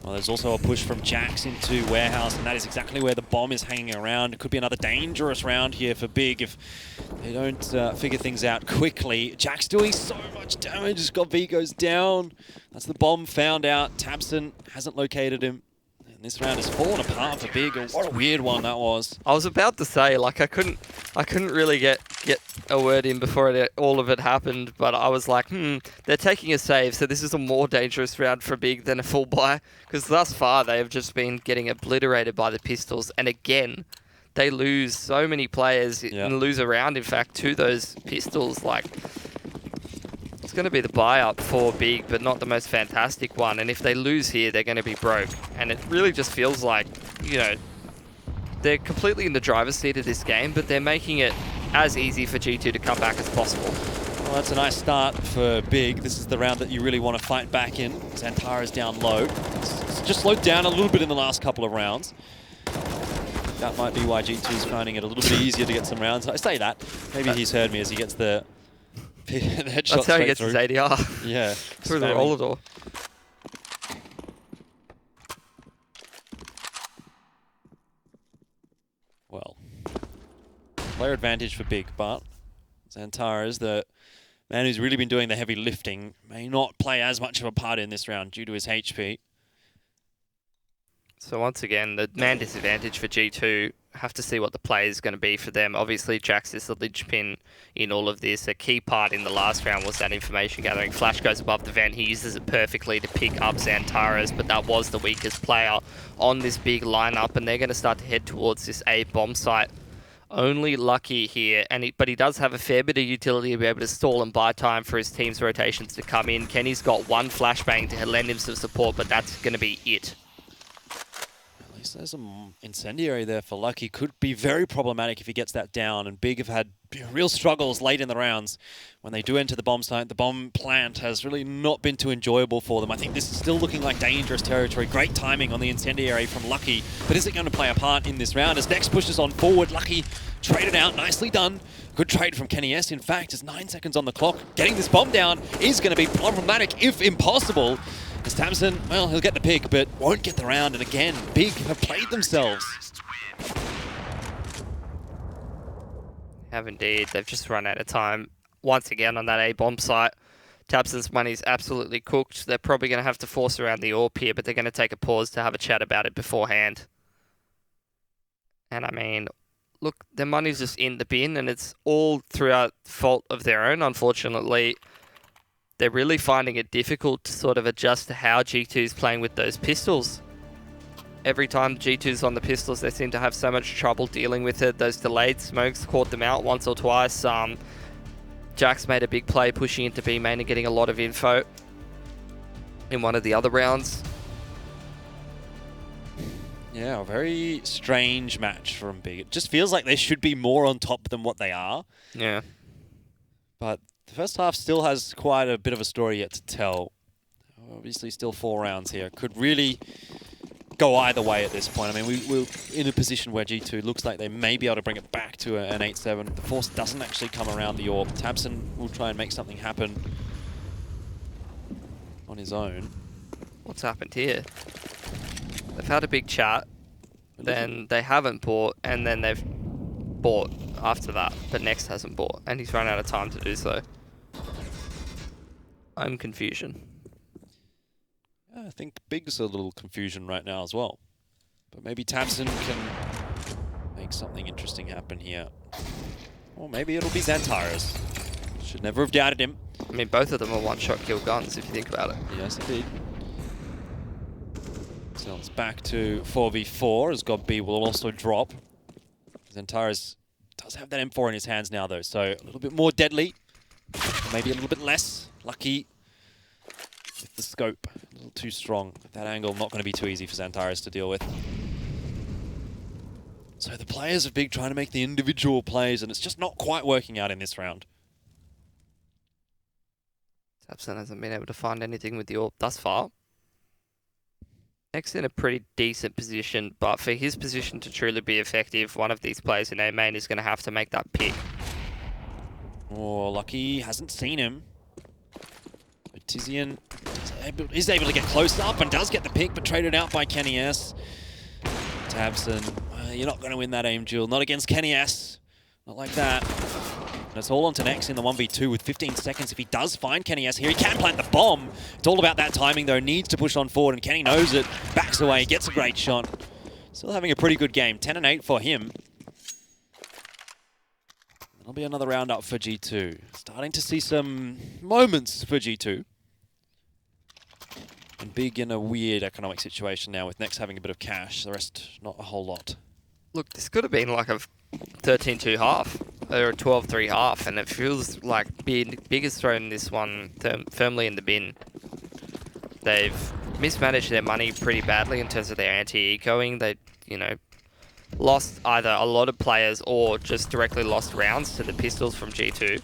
Well, there's also a push from Jax into Warehouse, and that is exactly where the bomb is hanging around. It could be another dangerous round here for Big if they don't figure things out quickly. Jax doing so much damage. Scott-V goes down. That's the bomb found out. Tabson hasn't located him. And this round has fallen apart for Big. What a weird one that was. I was about to say, I couldn't really get a word in before all of it happened, but I was like, they're taking a save, so this is a more dangerous round for Big than a full buy, because thus far they have just been getting obliterated by the pistols, and again, they lose so many players and lose a round, in fact, to those pistols. It's going to be the buy up for Big, but not the most fantastic one, and if they lose here, they're going to be broke, and it really just feels like, they're completely in the driver's seat of this game, but they're making it as easy for G2 to come back as possible. Well, that's a nice start for Big. This is the round that you really want to fight back in. Xantara's down low. It's just slowed down a little bit in the last couple of rounds. That might be why G2 is finding it a little bit easier to get some rounds. I say that. Maybe he's heard me as he gets the headshot. That's how he gets his ADR. Yeah. Through the roller door. Well, player advantage for Big, but Xantara is the man who's really been doing the heavy lifting. May not play as much of a part in this round due to his HP. So once again, the man disadvantage for G2. Have to see what the play is going to be for them. Obviously, Jax is the linchpin in all of this. A key part in the last round was that information gathering. Flash goes above the vent. He uses it perfectly to pick up Xantaras, but that was the weakest player on this big lineup, and they're going to start to head towards this A bomb site. Only Lucky here, but he does have a fair bit of utility to be able to stall and buy time for his team's rotations to come in. Kenny's got one flashbang to lend him some support, but that's going to be it. There's some incendiary there for Lucky. Could be very problematic if he gets that down, and Big have had real struggles late in the rounds. When they do enter the bomb site, the bomb plant has really not been too enjoyable for them. I think this is still looking like dangerous territory. Great timing on the incendiary from Lucky, but is it going to play a part in this round? As Next pushes on forward, Lucky traded out, nicely done. Good trade from Kenny S. In fact, as 9 seconds on the clock, getting this bomb down is going to be problematic, if impossible. As Tamsin, well, he'll get the pick, but won't get the round. And again, Big have played themselves. Have indeed. They've just run out of time. Once again on that A bomb site, Tabson's money's absolutely cooked. They're probably going to have to force around the AWP here, but they're going to take a pause to have a chat about it beforehand. And I mean, look, their money's just in the bin, and it's all throughout fault of their own, unfortunately. They're really finding it difficult to sort of adjust to how G2's playing with those pistols. Every time G2's on the pistols, they seem to have so much trouble dealing with it. Those delayed smokes caught them out once or twice. Jax made a big play pushing into B main and getting a lot of info in one of the other rounds. Yeah, a very strange match from Big. It just feels like they should be more on top than what they are. Yeah. But the first half still has quite a bit of a story yet to tell. Obviously still 4 rounds here. Could really go either way at this point. I mean, we're in a position where G2 looks like they may be able to bring it back to an 8-7. The force doesn't actually come around the AWP. Tabson will try and make something happen on his own. What's happened here? They've had a big chat, then they haven't bought, and then they've bought after that, but Next hasn't bought, and he's run out of time to do so. I'm confusion. I think Big's a little confusion right now as well. But maybe Tabson can make something interesting happen here. Or maybe it'll be Xantares. Should never have doubted him. I mean, both of them are one-shot kill guns, if you think about it. Yes, indeed. So it's back to 4v4 as God B will also drop. Xantares does have that M4 in his hands now, though, so a little bit more deadly. Maybe a little bit less lucky with the scope. A little too strong. That angle not going to be too easy for Xantares to deal with. So the players of Big trying to make the individual plays, and it's just not quite working out in this round. Tabson hasn't been able to find anything with the AWP thus far. Next in a pretty decent position, but for his position to truly be effective, one of these players in A main is going to have to make that pick. Oh, Lucky hasn't seen him. But Tizian is able to get close up and does get the pick, but traded out by Kenny S. Tabson, you're not going to win that aim duel. Not against Kenny S. Not like that. And it's all on to Next in the 1v2 with 15 seconds. If he does find Kenny S here, he can plant the bomb. It's all about that timing, though. Needs to push on forward, and Kenny knows it. Backs away, gets a great shot. Still having a pretty good game. 10 and 8 for him. That'll be another round up for G2. Starting to see some moments for G2. And Big in a weird economic situation now with Next having a bit of cash. The rest, not a whole lot. Look, this could have been like a 13-2 half, or a 12-3 half, and it feels like Big has thrown this one firmly in the bin. They've mismanaged their money pretty badly in terms of their anti-ecoing. They, you know, lost either a lot of players or just directly lost rounds to the pistols from G2.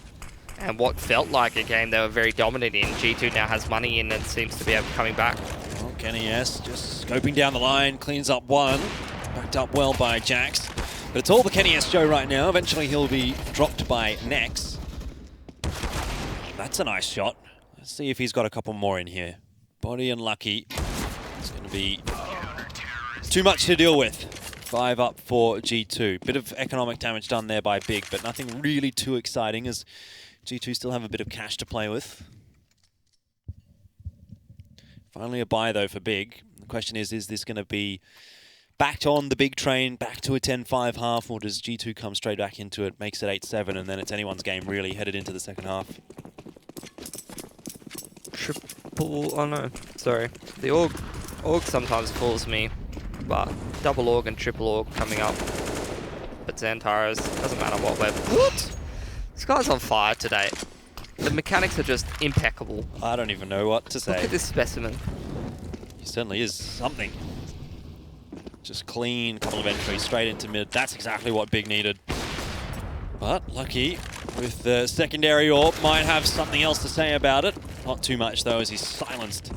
And what felt like a game they were very dominant in, G2 now has money in and seems to be coming back. Well, Kenny S just scoping down the line, cleans up one. Backed up well by Jax. But it's all the Kenny S show right now. Eventually he'll be dropped by Nex. That's a nice shot. Let's see if he's got a couple more in here. Body and Lucky. It's going to be too much to deal with. 5 up for G2. Bit of economic damage done there by Big, but nothing really too exciting as G2 still have a bit of cash to play with. Finally a buy though for Big. The question is this going to be backed on the Big train, back to a 10-5 half, or does G2 come straight back into it, makes it 8-7, and then it's anyone's game really headed into the second half? Oh no, sorry. The AUG sometimes fools me, but double AUG and triple AUG coming up. But Xantares, doesn't matter what weapon. What? This guy's on fire today. The mechanics are just impeccable. I don't even know what to say. Look at this specimen. He certainly is something. Just clean, couple of entries straight into mid. That's exactly what Big needed. But Lucky with the secondary AWP might have something else to say about it. Not too much though, as he's silenced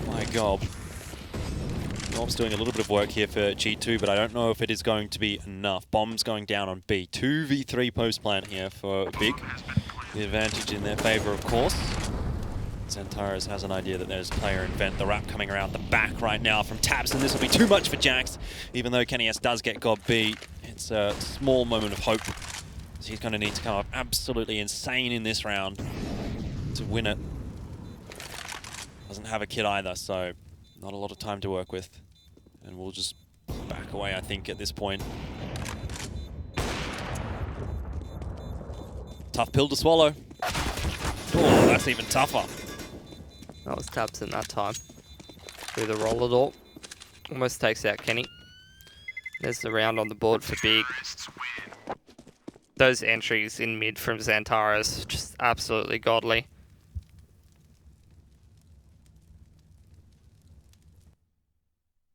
by Gob. Gob's doing a little bit of work here for G2, but I don't know if it is going to be enough. Bomb's going down on B. 2v3 post plant here for Big. The advantage in their favor, of course. Xantares has an idea that there's player in vent. The wrap coming around the back right now from Tabs, and this will be too much for Jax. Even though Kenny S does get Gob B, it's a small moment of hope. So he's going to need to come up absolutely insane in this round to win it. Doesn't have a kit either, so not a lot of time to work with. And we'll just back away, I think, at this point. Tough pill to swallow. Oh, that's even tougher. That was Tabs in that time. Through the roller door. Almost takes out Kenny. There's the round on the board for Big. Those entries in mid from Xantares, just absolutely godly.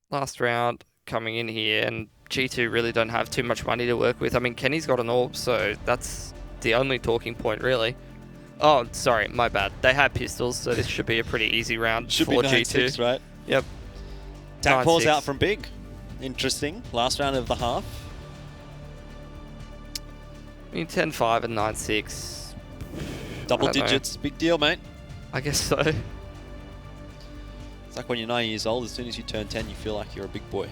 Last round, coming in here, and G2 really don't have too much money to work with. I mean, Kenny's got an AWP, so that's the only talking point, really. Oh, sorry, my bad. They have pistols, so this should be a pretty easy round Should for be G2. 9-6, right? Yep. Tap pause 9-6. out from Big. Interesting. Last round of the half. I mean, 10-5 and 9-6. Double I don't know. digits. Big deal, mate. I guess so. It's like when you're 9 years old, as soon as you turn 10, you feel like you're a big boy.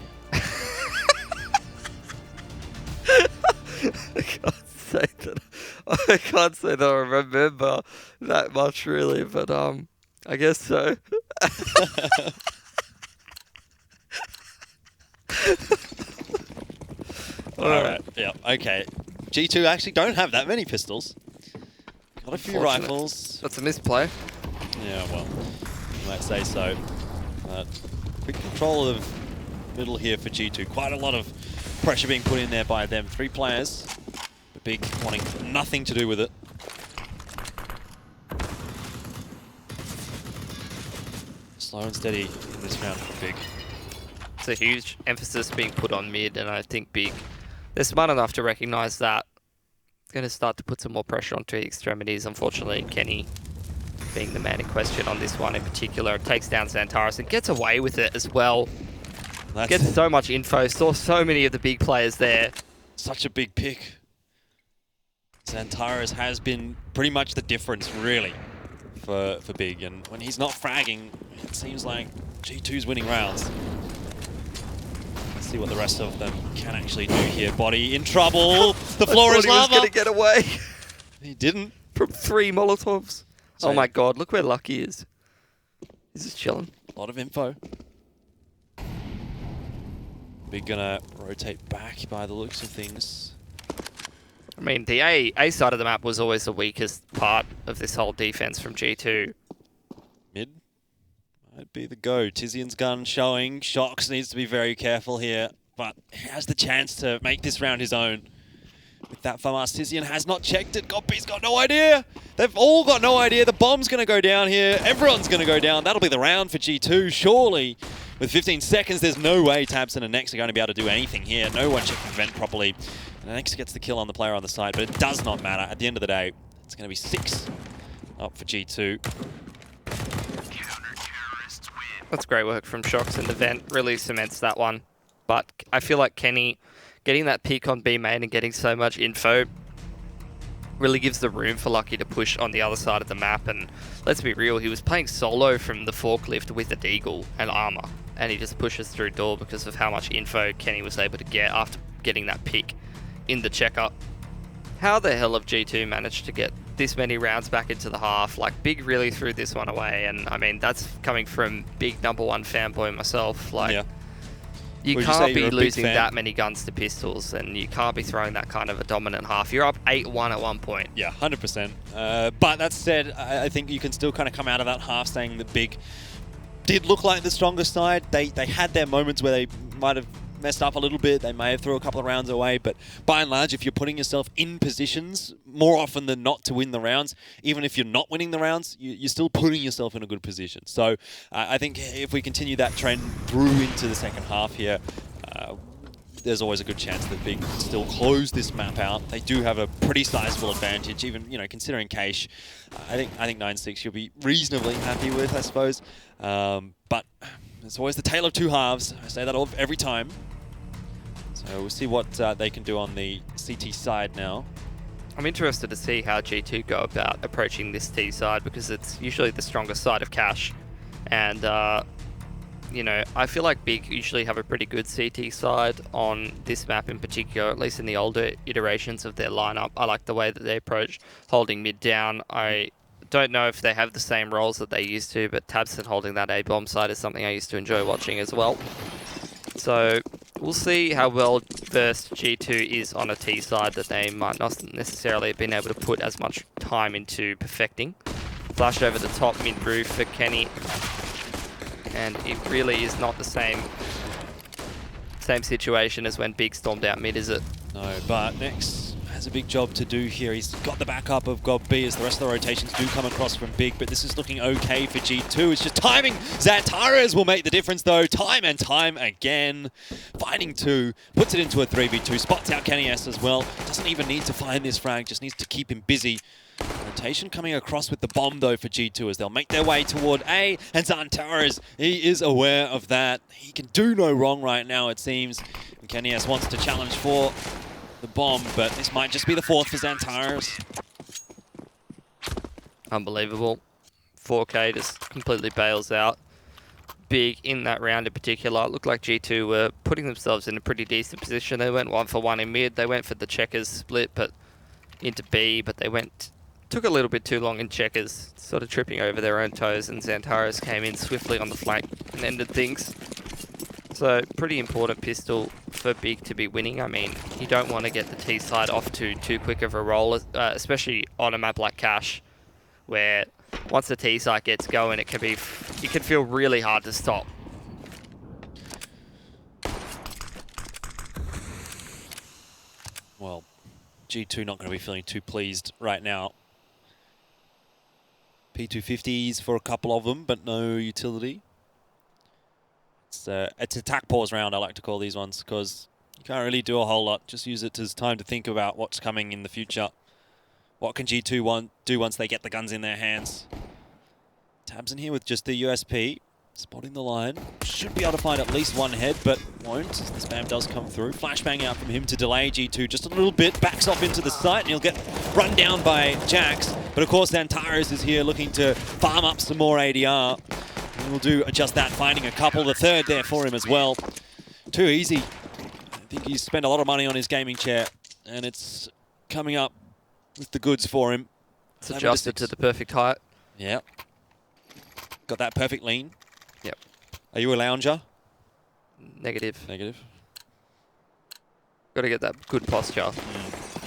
I can't say that I remember that much, really, but I guess so. Alright, yeah, okay. G2 actually don't have that many pistols. Got a few Unfortunate. rifles. That's a misplay. Yeah, well, you might say so. But quick control of middle here for G2. Quite a lot of pressure being put in there by them. 3 players. The Big wanting nothing to do with it. Slow and steady in this round for Big. It's a huge emphasis being put on mid, and I think Big, they're smart enough to recognise that. It's going to start to put some more pressure onto the extremities. Unfortunately, Kenny being the man in question on this one in particular, takes down Xantares and gets away with it as well. That's Gets so much info, saw so many of the big players there. such a big pick. Xantares has been pretty much the difference, really, for Big. And when he's not fragging, it seems like G2's winning rounds. Let's see what the rest of them can actually do here. Body in trouble. The floor is I thought he was lava. going to get away He didn't. from 3 Molotovs. So- Oh my god, look where Lucky is. He's just chilling. A lot of info. Big gonna rotate back by the looks of things. I mean, the A side of the map was always the weakest part of this whole defense from G2. Mid might be the go. Tizian's gun showing. Shox needs to be very careful here, but he has the chance to make this round his own. With that FAMAS, Tizian has not checked it. Goppy's got no idea. They've all got no idea. The bomb's going to go down here. Everyone's going to go down. That'll be the round for G2, surely. With 15 seconds, there's no way Tabson and Nex are going to be able to do anything here. No one checking vent properly. And Nex gets the kill on the player on the side, but it does not matter. At the end of the day, it's going to be 6 up for G2. That's great work from Shox in the vent. Really cements that one. But I feel like Kenny getting that pick on B main and getting so much info really gives the room for Lucky to push on the other side of the map. And let's be real, he was playing solo from the forklift with a deagle and armor. And he just pushes through door because of how much info Kenny was able to get after getting that pick in the checkup. How the hell have G2 managed to get this many rounds back into the half? Like, Big really threw this one away. And I mean, that's coming from big #1 fanboy myself. Like, Yeah. you Would you can't say be you're a big losing fan? that many guns to pistols, and you can't be throwing that kind of a dominant half. You're up 8-1 at one point. Yeah, 100%. But that said, I think you can still kind of come out of that half saying that Big did look like the stronger side. They had their moments where they might have messed up a little bit. They may have threw a couple of rounds away, but by and large, if you're putting yourself in positions more often than not to win the rounds, even if you're not winning the rounds, you're still putting yourself in a good position. So I think if we continue that trend through into the second half here, there's always a good chance that Big still close this map out. They do have a pretty sizable advantage, even considering Cache. I think 9-6 you'll be reasonably happy with, I suppose. But it's always the tale of two halves. I say that every time. So we'll see what they can do on the CT side now. I'm interested to see how G2 go about approaching this T side, because it's usually the strongest side of Cache. And, I feel like Big usually have a pretty good CT side on this map in particular, at least in the older iterations of their lineup. I like the way that they approach holding mid down. I don't know if they have the same roles that they used to, but Tabson holding that A-bomb side is something I used to enjoy watching as well. So we'll see how well versed G2 is on a T side that they might not necessarily have been able to put as much time into perfecting. Flash over the top mid roof for Kenny. And it really is not the same situation as when Big stormed out mid, is it? No, but Nex has a big job to do here. He's got the backup of Gob B as the rest of the rotations do come across from Big, but this is looking okay for G2. It's just timing. Xantares will make the difference though, time and time again. Finding 2, puts it into a 3v2, spots out Kenny S as well. Doesn't even need to find this frag, just needs to keep him busy. Rotation coming across with the bomb though for G2 as they'll make their way toward A, and Xantares, he is aware of that. He can do no wrong right now, it seems. And Kenny S wants to challenge for the bomb, but this might just be the 4th for Xantares. Unbelievable. 4K just completely bails out. Big in that round in particular. It looked like G2 were putting themselves in a pretty decent position. They went 1 for 1 in mid. They went for the checkers split, but into B, but they took a little bit too long in checkers, sort of tripping over their own toes, and Xantares came in swiftly on the flank and ended things. So pretty important pistol for Big to be winning. I mean, you don't want to get the T side off to too quick of a roll, especially on a map like Cash, where once the T side gets going, it can feel really hard to stop. Well, G2 not going to be feeling too pleased right now. P250s for a couple of them, but no utility. It's attack pause round, I like to call these ones, because you can't really do a whole lot. Just use it as time to think about what's coming in the future. What can G2 do once they get the guns in their hands? Tabs in here with just the USP. Spotting the line. Should be able to find at least one head, but won't. The spam does come through. Flashbang out from him to delay G2 just a little bit. Backs off into the site, and he'll get run down by Jax. But of course, Xantares is here looking to farm up some more ADR. And we'll do just that, finding a couple. The 3rd there for him as well. Too easy. I think he's spent a lot of money on his gaming chair, and it's coming up with the goods for him. It's adjusted to the perfect height. Yeah. Got that perfect lean. Yep. Are you a lounger? Negative. Negative. Got to get that good posture.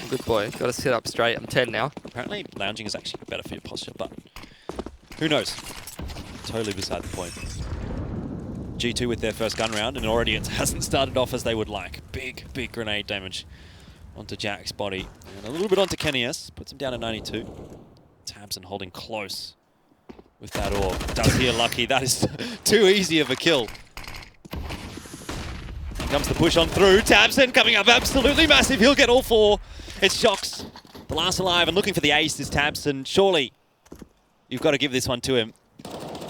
Good boy. Got to sit up straight. I'm 10 now. Apparently, lounging is actually better for your posture, but who knows? Totally beside the point. G2 with their first gun round, and already it hasn't started off as they would like. Big, big grenade damage onto Jack's body. And a little bit onto Kenny S. Puts him down at 92. Tabson holding close with that orb. Does hear lucky. That is too easy of a kill. Here comes the push on through. Tabson coming up absolutely massive. He'll get all 4. It's Shocks. The last alive and looking for the ace is Tabson. Surely you've got to give this one to him.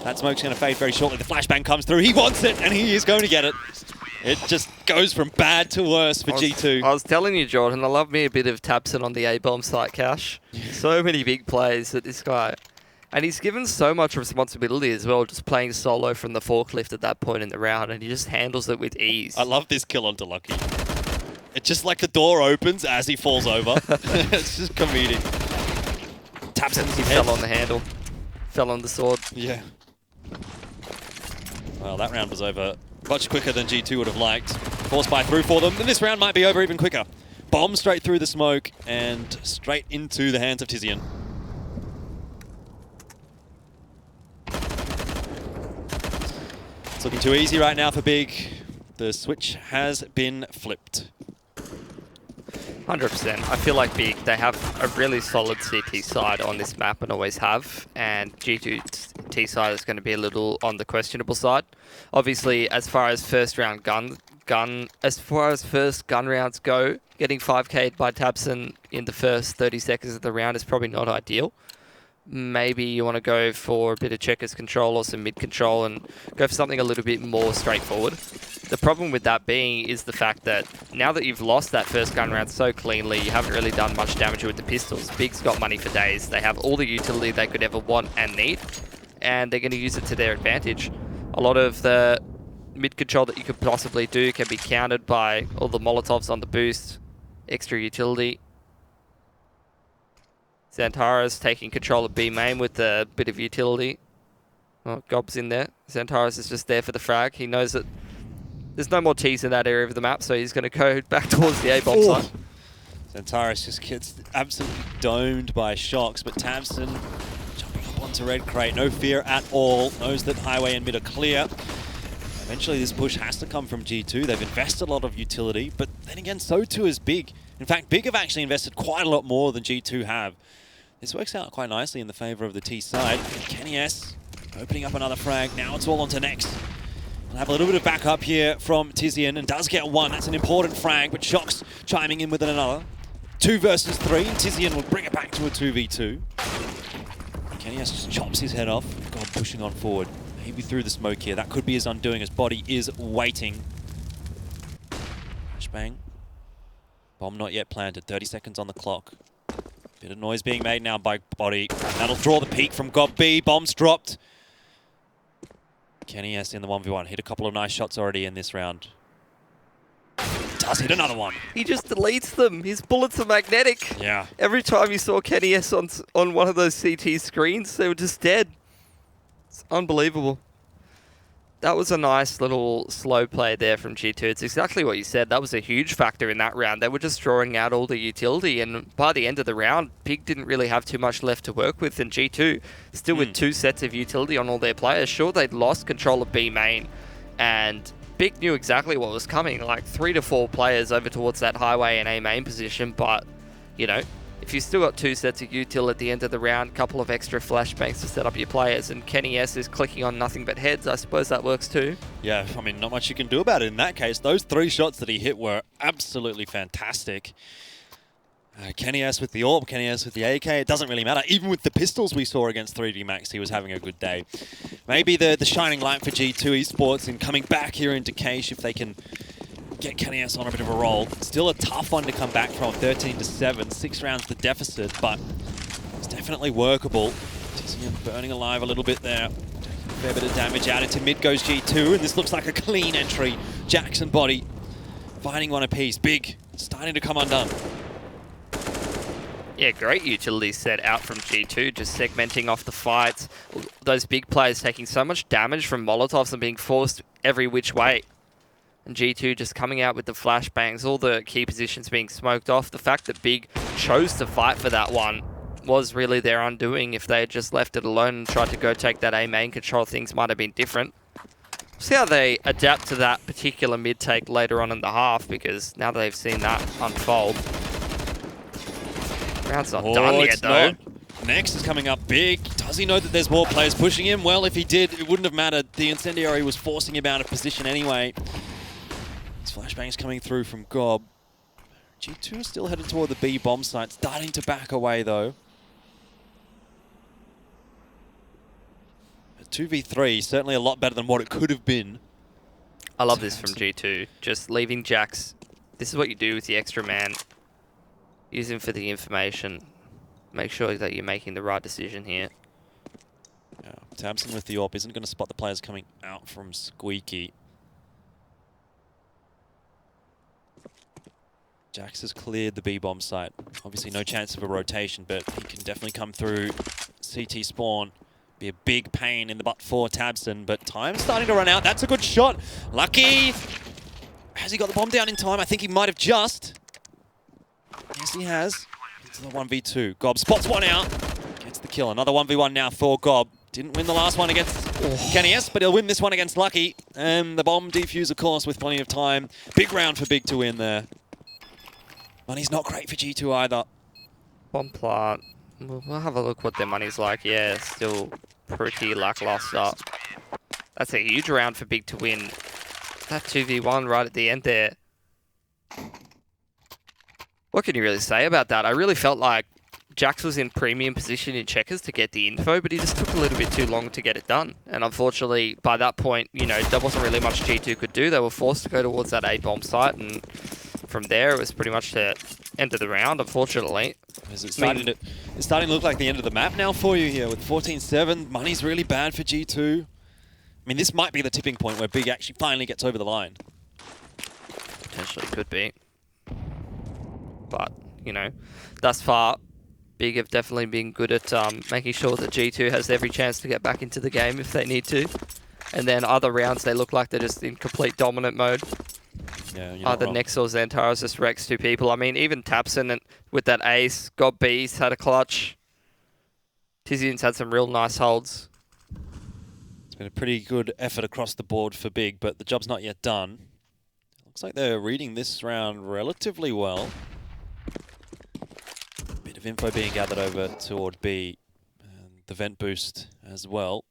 That smoke's going to fade very shortly. The flashbang comes through. He wants it, and he is going to get it. It just goes from bad to worse for G2. I was telling you, Jordan, I love me a bit of Tabson on the A-bomb site, Cash. So many big plays that this guy... And he's given so much responsibility as well, just playing solo from the forklift at that point in the round, and he just handles it with ease. I love this kill onto Lucky. It's just like the door opens as he falls over. It's just comedic. Tabson's He fell on the handle. Fell on the sword. Yeah. Well, that round was over much quicker than G2 would have liked. Force buy through for them, and this round might be over even quicker. Bomb straight through the smoke and straight into the hands of Tizian. It's looking too easy right now for Big. The switch has been flipped. 100%. I feel like Big, they have a really solid CT side on this map and always have, and G2's T side is going to be a little on the questionable side. Obviously, as far as first round gun rounds go, getting 5K'd by Tabson in the first 30 seconds of the round is probably not ideal. Maybe you want to go for a bit of checkers control or some mid control and go for something a little bit more straightforward. The problem with that being is the fact that now that you've lost that first gun round so cleanly, you haven't really done much damage with the pistols. Big's got money for days. They have all the utility they could ever want and need, and they're going to use it to their advantage. A lot of the mid control that you could possibly do can be countered by all the Molotovs on the boost, extra utility. Xantares taking control of B main with a bit of utility. Oh, Gob's in there. Xantares is just there for the frag. He knows that there's no more T's in that area of the map, so he's going to go back towards the A-bomb side. Xantares just gets absolutely domed by Shocks, but Tabson jumping up onto Red Crate. No fear at all. Knows that highway and mid are clear. Eventually this push has to come from G2. They've invested a lot of utility, but then again, so too is Big. In fact, Big have actually invested quite a lot more than G2 have. This works out quite nicely in the favor of the T side. Kenny S opening up another frag. Now it's all on to Next. We'll have a little bit of backup here from Tizian, and does get one. That's an important frag, but Shock's chiming in with another. 2 versus 3, and Tizian will bring it back to a 2v2. Kenny S just chops his head off. God, pushing on forward. Maybe through the smoke here. That could be his undoing. His body is waiting. Flashbang. Bomb not yet planted. 30 seconds on the clock. Bit of noise being made now by Body. And that'll draw the peak from Gob B. Bomb's dropped. Kenny S in the 1v1. Hit a couple of nice shots already in this round. Does hit another one. He just deletes them. His bullets are magnetic. Yeah. Every time you saw Kenny S on one of those CT screens, they were just dead. It's unbelievable. That was a nice little slow play there from G2. It's exactly what you said. That was a huge factor in that round. They were just drawing out all the utility, and by the end of the round, Big didn't really have too much left to work with, and G2, still with 2 sets of utility on all their players. Sure, they'd lost control of B main, and Big knew exactly what was coming, like 3 to 4 players over towards that highway and A main position, but, you know, if you've still got 2 sets of util at the end of the round, couple of extra flashbangs to set up your players, and Kenny S is clicking on nothing but heads, I suppose that works too. Yeah, I mean, not much you can do about it in that case. Those 3 shots that he hit were absolutely fantastic. Kenny S with the AWP, Kenny S with the AK, it doesn't really matter. Even with the pistols we saw against 3D Max, he was having a good day. Maybe the shining light for G2 Esports in coming back here into Cache if they can get Kenny S on a bit of a roll. Still a tough one to come back from, 13-7, 6 rounds the deficit, but it's definitely workable. Tizian burning alive a little bit there. Taking a fair bit of damage out into mid goes G2, and this looks like a clean entry. Jackson Body finding one apiece. Big starting to come undone. Yeah, great utility set out from G2, just segmenting off the fights. Those big players taking so much damage from Molotovs and being forced every which way. And G2 just coming out with the flashbangs, all the key positions being smoked off. The fact that Big chose to fight for that one was really their undoing. If they had just left it alone and tried to go take that A main control, things might have been different. See how they adapt to that particular mid take later on in the half, because now they've seen that unfold. Round's not done yet, though. Next is coming up Big. Does he know that there's more players pushing him? Well, if he did, it wouldn't have mattered. The Incendiary was forcing him out of position anyway. These flashbangs coming through from Gob. G2 is still headed toward the B bomb site. Starting to back away, though. A 2v3, certainly a lot better than what it could have been. I love this from G2. Just leaving Jax. This is what you do with the extra man. Use him for the information. Make sure that you're making the right decision here. Yeah, Tabson with the AWP isn't going to spot the players coming out from Squeaky. Jax has cleared the B-bomb site. Obviously no chance of a rotation, but he can definitely come through CT spawn. Be a big pain in the butt for Tabson, but time's starting to run out. That's a good shot. Lucky. Has he got the bomb down in time? I think he might have just. Yes, he has. It's the 1v2. Gob spots one out. Gets the kill. Another 1v1 now for Gob. Didn't win the last one against Kenny S, but he'll win this one against Lucky. And the bomb defuse, of course, with plenty of time. Big round for Big to win there. Money's not great for G2 either. Bomb plant. We'll have a look what their money's like. Yeah, still pretty lackluster. That's a huge round for Big to win. That 2v1 right at the end there. What can you really say about that? I really felt like Jax was in premium position in checkers to get the info, but he just took a little bit too long to get it done. And unfortunately, by that point, you know, there wasn't really much G2 could do. They were forced to go towards that A-bomb site, and from there, it was pretty much the end of the round, unfortunately. It's starting to look like the end of the map now for you here with 14-7. Money's really bad for G2. I mean, this might be the tipping point where Big actually finally gets over the line. Potentially could be. But, you know, thus far, Big have definitely been good at making sure that G2 has every chance to get back into the game if they need to. And then other rounds, they look like they're just in complete dominant mode. Yeah, Either Nex or Xantaras just wrecks 2 people. I mean, even Tapson and with that ace, Gob B's had a clutch. Tizian's had some real nice holds. It's been a pretty good effort across the board for Big, but the job's not yet done. Looks like they're reading this round relatively well. of info being gathered over toward B. And the vent boost as well.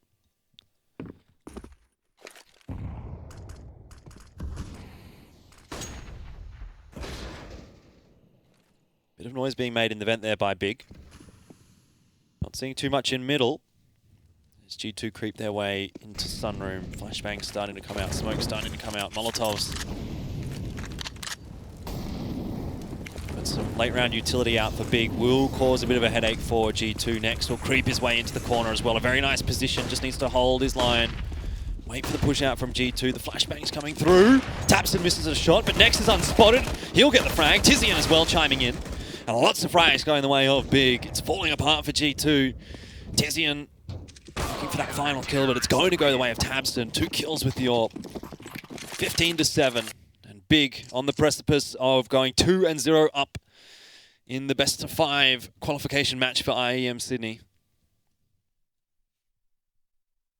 Bit of noise being made in the vent there by Big. Not seeing too much in middle. As G2 creep their way into Sunroom. Flashbangs starting to come out, smoke starting to come out, Molotovs. But some late round utility out for Big will cause a bit of a headache for G2 next. Will creep his way into the corner as well. A very nice position, just needs to hold his line. Wait for the push out from G2. The flashbang's coming through. Taps and misses a shot, but Nex is unspotted. He'll get the frag. Tizian as well chiming in. And lots of frags going the way of Big. It's falling apart for G2. Tizian looking for that final kill, but it's going to go the way of Tabston. 2 kills with the AWP. 15-7. And Big on the precipice of going 2-0 up in the best of 5 qualification match for IEM Sydney.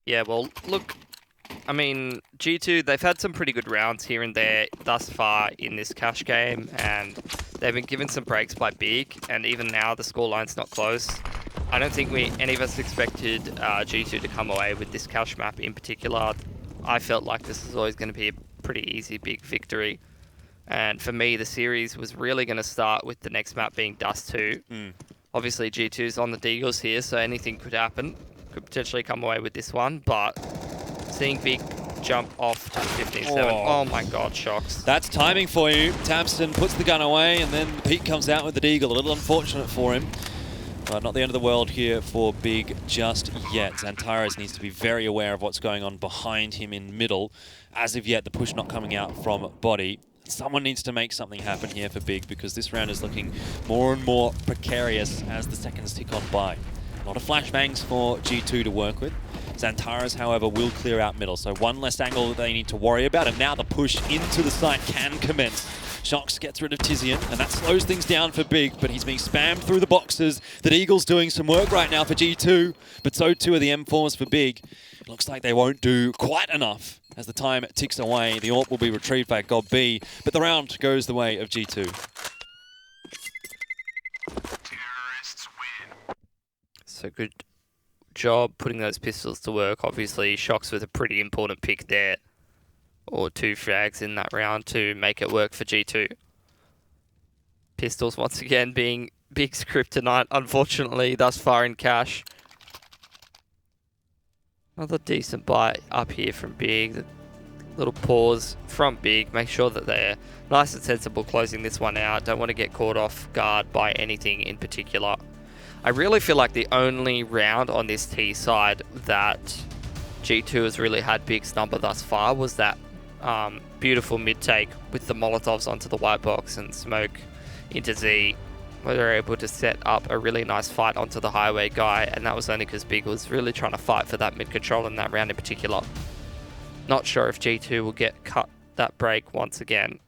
Yeah, well, look, I mean, G2, they've had some pretty good rounds here and there thus far in this cash game, and they've been given some breaks by Big, and even now the scoreline's not close. I don't think any of us expected G2 to come away with this cash map in particular. I felt like this was always going to be a pretty easy Big victory. And for me, the series was really going to start with the next map being Dust 2. Obviously, G2's on the Deagles here, so anything could happen. Could potentially come away with this one, but seeing Big jump off to 15-7. Oh my god, Shocks. That's timing for you. Tabston puts the gun away, and then Pete comes out with the Deagle. A little unfortunate for him. But not the end of the world here for Big just yet. Xantares needs to be very aware of what's going on behind him in middle. As of yet, the push not coming out from body. Someone needs to make something happen here for Big, because this round is looking more and more precarious as the seconds tick on by. A lot of flashbangs for G2 to work with. Xantares, however, will clear out middle, so one less angle that they need to worry about, and now the push into the site can commence. Shocks gets rid of Tizian, and that slows things down for Big, but he's being spammed through the boxes. The Eagle's doing some work right now for G2, but so too are the M4s for Big. It looks like they won't do quite enough as the time ticks away. The AWP will be retrieved by God B, but the round goes the way of G2. So good job putting those pistols to work. Obviously, Shocks with a pretty important pick there, or 2 frags in that round to make it work for G2. Pistols once again being Big's kryptonite, unfortunately, thus far in cash. Another decent bite up here from Big. Little pause from Big. Make sure that they're nice and sensible closing this one out. Don't want to get caught off guard by anything in particular. I really feel like the only round on this T side that G2 has really had Big's number thus far was that beautiful mid-take with the Molotovs onto the white box and smoke into Z, where they're able to set up a really nice fight onto the highway guy, and that was only because Big was really trying to fight for that mid-control in that round in particular. Not sure if G2 will get cut that break once again.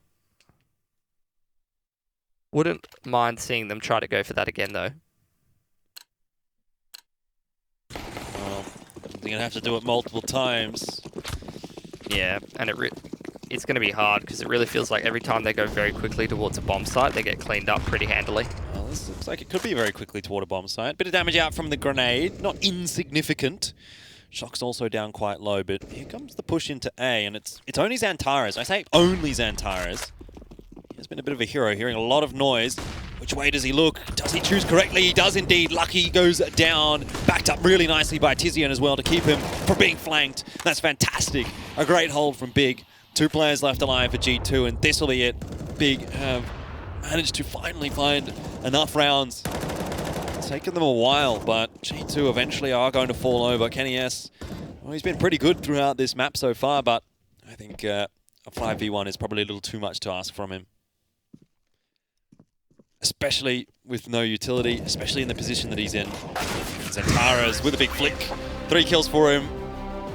Wouldn't mind seeing them try to go for that again though. Well, they're going to have to do it multiple times. Yeah, and it's going to be hard because it really feels like every time they go very quickly towards a bomb site, they get cleaned up pretty handily. Well, this looks like it could be very quickly toward a bomb site. Bit of damage out from the grenade, not insignificant. Shock's also down quite low, but here comes the push into A, and it's only Xantares. I say only Xantares. He has been a bit of a hero, hearing a lot of noise. Which way does he look? Does he choose correctly? He does indeed. Lucky goes down, backed up really nicely by Tizian as well to keep him from being flanked. That's fantastic. A great hold from Big. 2 players left alive for G2, and this will be it. Big have managed to finally find enough rounds. It's taken them a while, but G2 eventually are going to fall over. Kenny S, well, he's been pretty good throughout this map so far, but I think a 5v1 is probably a little too much to ask from him. Especially with no utility, especially in the position that he's in. Xantares with a big flick. 3 kills for him.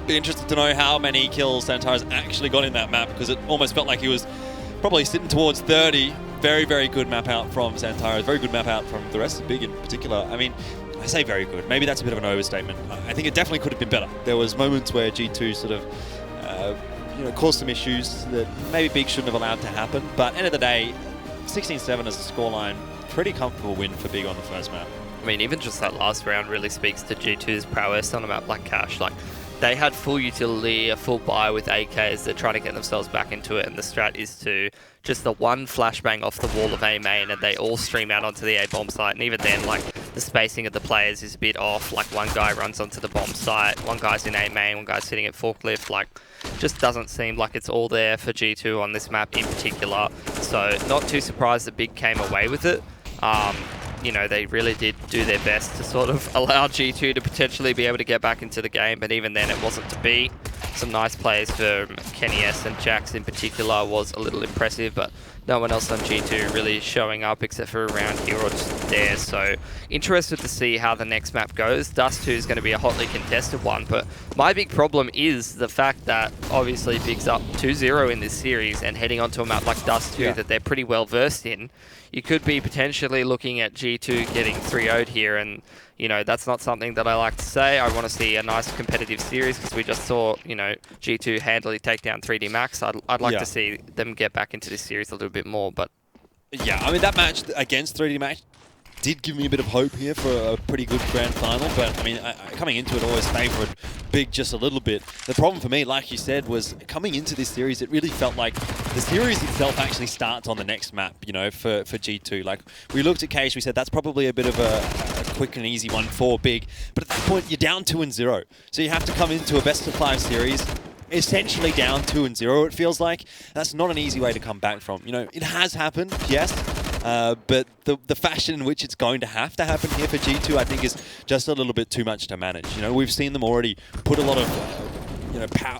Be interested to know how many kills Xantares actually got in that map, because it almost felt like he was probably sitting towards 30. Very, very good map out from Xantares. Very good map out from the rest of Big in particular. I mean, I say very good. Maybe that's a bit of an overstatement. I think it definitely could have been better. There was moments where G2 sort of caused some issues that maybe Big shouldn't have allowed to happen. But end of the day, 16-7 as a scoreline pretty comfortable win for Big on the first map. I mean, even just that last round really speaks to G2's prowess on a map like Cash. Like, they had full utility, a full buy with AKs. They're trying to get themselves back into it, and the strat is to just the one flashbang off the wall of A main, and they all stream out onto the A bomb site. And even then, like, the spacing of the players is a bit off. Like, one guy runs onto the bomb site, one guy's in A main, one guy's sitting at forklift. Like, just doesn't seem like it's all there for G2 on this map in particular. So, not too surprised that Big came away with it. You know, they really did do their best to sort of allow G2 to potentially be able to get back into the game, but even then it wasn't to be. Some nice plays for Kenny S and Jax in particular was a little impressive, but no one else on G2 really showing up except for around here or just there. So interested to see how the next map goes. Dust 2 is going to be a hotly contested one, but my big problem is the fact that obviously Big's up 2-0 in this series, and heading onto a map like Dust 2 that they're pretty well versed in, you could be potentially looking at G2 getting 3-0'd here, and you know, that's not something that I like to say. I want to see a nice competitive series because we just saw, you know, G2 handily take down 3D Max. I'd like to see them get back into this series a little bit more, but yeah, I mean, that match against 3D Max did give me a bit of hope here for a pretty good grand final, but I mean, coming into it, always favoured Big just a little bit. The problem for me, like you said, was coming into this series, it really felt like the series itself actually starts on the next map, you know, for G2. Like, we looked at Cage, we said that's probably a bit of a quick and easy one for Big, but at that point, you're down 2-0. So you have to come into a best-of-5 series essentially down 2-0, it feels like. That's not an easy way to come back from. You know, it has happened, yes, but the fashion in which it's going to happen here for G2, I think, is just a little bit too much to manage. You know, we've seen them already put a lot of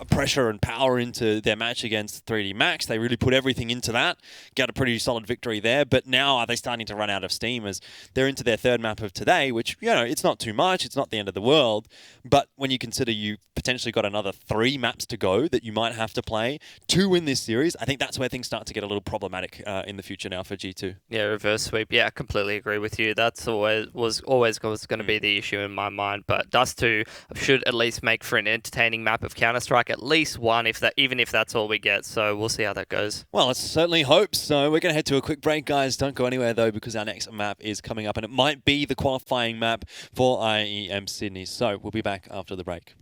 pressure and power into their match against 3D Max. They really put everything into that, got a pretty solid victory there, but now are they starting to run out of steam as they're into their third map of today, which, you know, it's not too much, it's not the end of the world, but when you consider you potentially got another 3 maps to go that you might have to play, 2 in this series, I think that's where things start to get a little problematic in the future now for G2. Yeah, reverse sweep. Yeah, I completely agree with you. That's always going to be the issue in my mind, but Dust 2 should at least make for an entertaining map of Counter-Strike, at least one, even if that's all we get. So we'll see how that goes. Well, let's certainly hope so. We're going to head to a quick break, guys. Don't go anywhere, though, because our next map is coming up, and it might be the qualifying map for IEM Sydney. So we'll be back after the break.